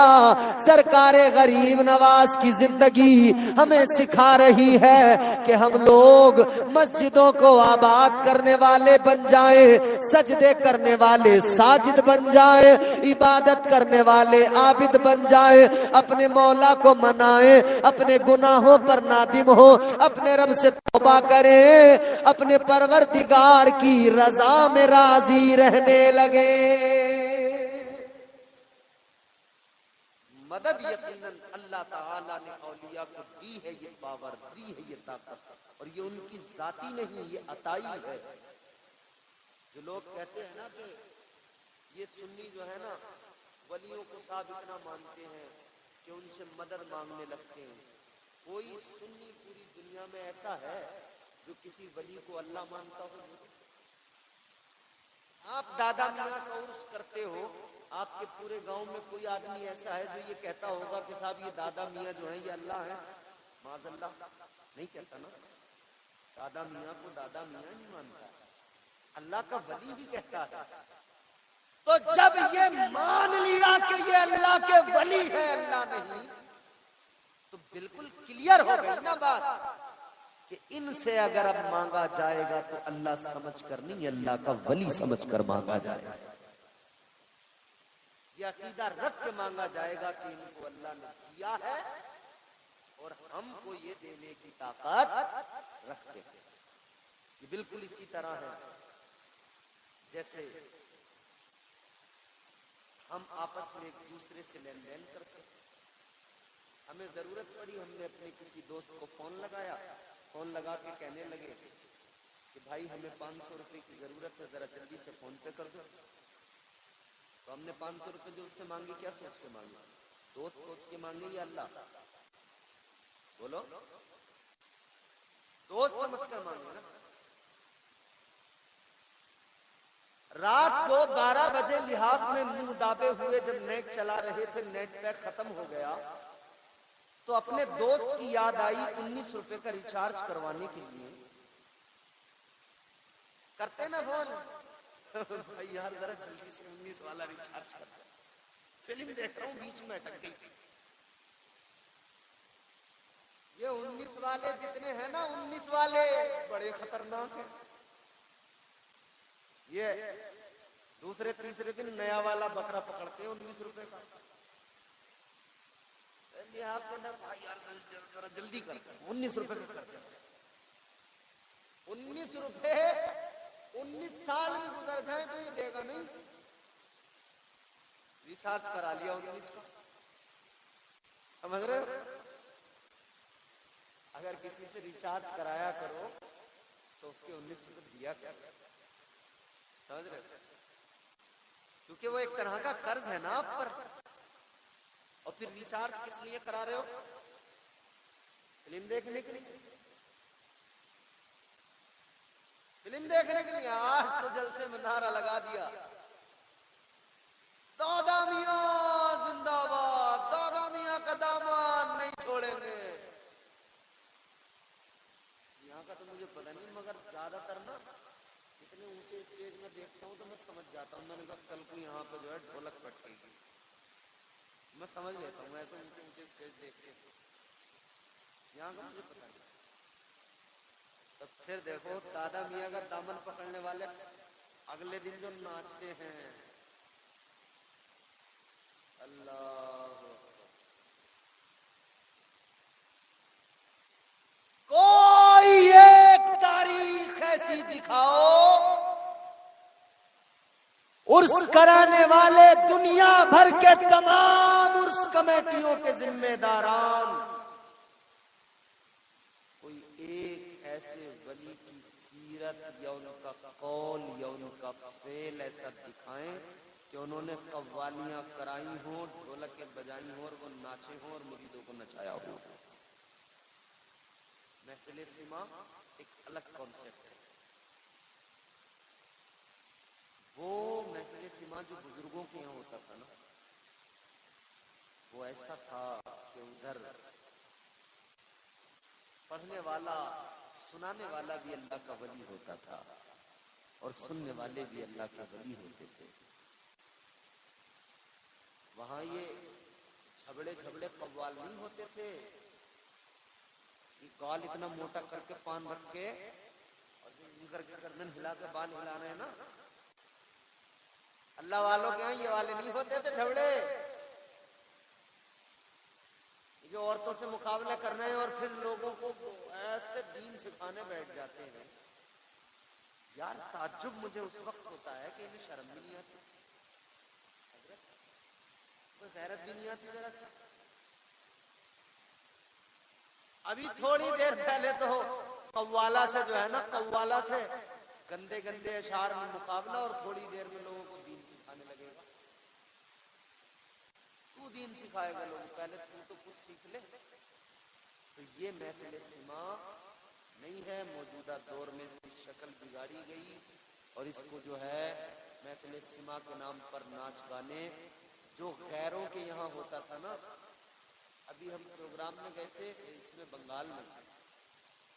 सरकारे गरीब नवाज की जिंदगी हमें सिखा रही है कि हम लोग मस्जिदों को आबाद करने वाले बन जाएं, सजदे करने वाले साजिद बन जाएं, इबादत करने वाले आबिद बन जाएं, अपने मौला को मनाएं, अपने गुनाहों पर नादिम हो, अपने रब से तौबा करें, अपने परवरदिगार की रजा में राजी रहने लगे। मदद यकीनन अल्लाह ताला ने औलिया को दी है, ये पावर दी है, ये ताकत, और ये उनकी जाती नहीं, ये अताई है। जो लोग कहते हैं ना कि ये सुन्नी जो है ना, वलियों को साहब इतना मानते हैं कि उनसे मदद मांगने लगते हैं। कोई सुन्नी पूरी दुनिया में ऐसा है जो किसी वली को अल्लाह मानता हो? आप दादा मियाँ का उर्स करते हो, आपके पूरे गांव में कोई आदमी ऐसा है जो ये कहता होगा कि साहब ये दादा मियाँ जो है ये अल्लाह है? माज़अल्लाह नहीं कहता ना। दादा मियाँ को दादा मियाँ नहीं मानता, अल्लाह का वली ही कहता है। तो जब ये मान लिया कि ये अल्लाह के वली है, अल्लाह नहीं, तो बिल्कुल क्लियर हो गई ना बात कि इनसे अगर अब मांगा जाएगा तो अल्लाह समझकर नहीं, अल्लाह का वली समझकर मांगा जाएगा। यह अकीदा रख के मांगा जाएगा कि इनको अल्लाह ने दिया है और हमको ये देने की ताकत रखते हैं। ये बिल्कुल इसी तरह है जैसे हम आपस में एक दूसरे से लेन देन करते हैं। हमें जरूरत पड़ी, हमने अपने किसी दोस्त को फोन लगाया, फोन लगा के कहने लगे कि भाई हमें 500 रुपए की जरूरत है, जरा जल्दी से फोन पे कर दो। तो हमने 500 रुपए जो उससे मांगे, क्या सोच के मांगे? दोस्त सोच के मांगे या अल्लाह? बोलो, दोस्त समझकर मांगे ना। रात को 12 बजे लिहाज में मुंह दाबे हुए जब नेट चला रहे थे, नेट पैक खत्म हो गया, तो अपने दोस्त की याद आई 19 रुपए का रिचार्ज करवाने के लिए। करते ना फोन भाई यार जरा जल्दी से 19 वाला रिचार्ज कर, फिल्म देख रहा हूं बीच में अटक गई थी। ये 19 वाले जितने हैं ना, 19 वाले बड़े खतरनाक हैं। ये दूसरे तीसरे दिन नया वाला बकरा पकड़ते हैं 19 रुपए का। आपके अंदर भाई यार जरा जल्दी कर, 19 रुपए का करते हैं। 19 रुपए 19 साल में गुजर जाए तो ये देगा नहीं। रिचार्ज करा लिया 19 का, समझ रहे हो? अगर किसी से रिचार्ज कराया करो तो उसके 19 रुपए दिया क्या, समझ रहे हो? क्योंकि वो एक तरह का कर्ज है ना आप पर। और फिर रिचार्ज किस लिए करा रहे हो? फिल्म देखने के लिए, फिल्म देखने के लिए। आज तो जलसे में नारा लगा दिया, दादा मियां जिंदाबाद, दादा मियां का दामन नहीं छोड़ेंगे। यहाँ का तो मुझे पता नहीं, मगर ज्यादातर ना इतने ऊंचे स्टेज में देखता हूँ तो मैं समझ जाता हूँ। मैंने कहा कल को यहाँ पे जो है ढोलक पटकेगी, मैं समझ लेता हूँ ऐसे ऊंचे ऊंचे स्टेज देख के, यहाँ का मुझे पता नहीं। तब फिर देखो दादा मियाँ का दामन पकड़ने वाले अगले दिन जो नाचते हैं, अल्लाह, कोई एक तारीख ऐसी दिखाओ उर्स कराने वाले दुनिया भर के तमाम उर्स कमेटियों के जिम्मेदारान कोई एक ऐसे वली की सीरत या उनका कौल या उनका फेल ऐसा दिखाएं कि उन्होंने कव्वालियां कराई हों, ढोलकें बजाई हों और वो नाचे हों और मुरीदों को नचाया हो। महफिल सिमा एक अलग कॉन्सेप्ट है। वो महफिल सिमा जो बुजुर्गों के यहाँ होता था ना, वो ऐसा था कि उधर पढ़ने वाला सुनाने वाला भी अल्लाह का वली होता था और सुनने वाले भी अल्लाह के वली होते थे। वहां ये झबड़े झबड़े कव्वाल नहीं होते थे, गाल इतना मोटा करके पान रख के और करके गर्दन हिला के बाल हिला रहे हैं ना, अल्लाह वालों के यहाँ ये वाले नहीं होते थे झबड़े, जो औरतों से मुकाबला करना है और फिर लोगों को ऐसे दीन सिखाने बैठ जाते हैं। यार ताज्जुब मुझे उस वक्त होता है कि इन्हें शर्म भी नहीं आती, कोई गैरत भी नहीं आती जरा सा। अभी थोड़ी देर पहले तो कव्वाला से जो है ना, कव्वाला से गंदे गंदे अशार में मुकाबला और थोड़ी देर में लोगों को दीन सिखाने लगेगा। तू दीन सिखाएगा लोग, पहले तू तो कुछ सीख ले। तो ये महफिल सिमा नहीं है, मौजूदा दौर में इसकी शक्ल बिगाड़ी गई और इसको जो है महफिल सिमा के नाम पर नाच गाने जो गैरों के यहाँ होता था ना। अभी हम प्रोग्राम में गए थे इसमें बंगाल में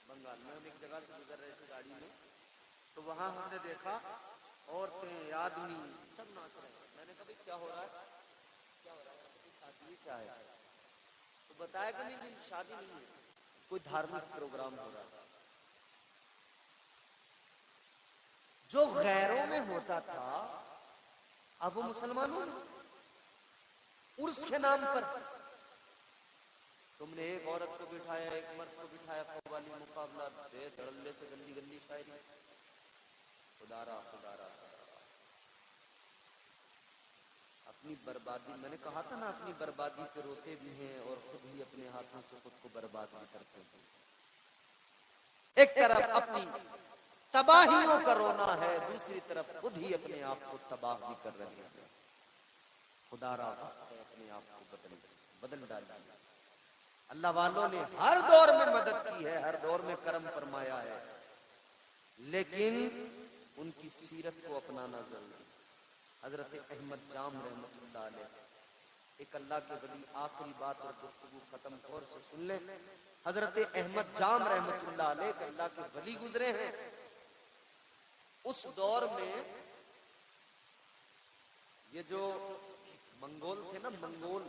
हम एक जगह से गुजर रहे थे गाड़ी में, तो वहां हमने देखा औरतें आदमी सब नाच रहे हैं। मैंने कहा क्या हो रहा है, क्या हो रहा है, शादी क्या है? तो बताया कि नहीं शादी नहीं है, कोई धार्मिक प्रोग्राम हो रहा था। जो गैरों में होता था अब वो मुसलमानों में उर्स के नाम पर तुमने एक औरत को बिठाया, एक मर्द को बिठाया, कव्वाली मुकाबला, धड़ल्ले से गंदी गंदी शायरी, खुदारा खुदारा अपनी बर्बादी। मैंने कहा था ना अपनी बर्बादी पे रोते भी हैं और खुद ही अपने हाथों से खुद को बर्बाद भी करते हैं। एक तरफ अपनी तबाहियों का रोना है, दूसरी तरफ खुद ही अपने आप को तबाह भी कर रहे हैं। खुदारा अपने आप को बदल डाला। अल्लाह वालों ने हर दौर में मदद की है, हर दौर में करम फरमाया है, लेकिन उनकी सीरत को अपनाना जरूरी। हजरत अहमद जाम रहमतुल्लाह अलैह, एक अल्लाह के वली, आखिरी बात और गुफ्तगू खत्म गौर से सुन ले। हजरत अहमद जाम रहमतुल्लाह अलैह अल्लाह के वली गुजरे हैं। उस दौर में ये जो मंगोल थे ना, मंगोल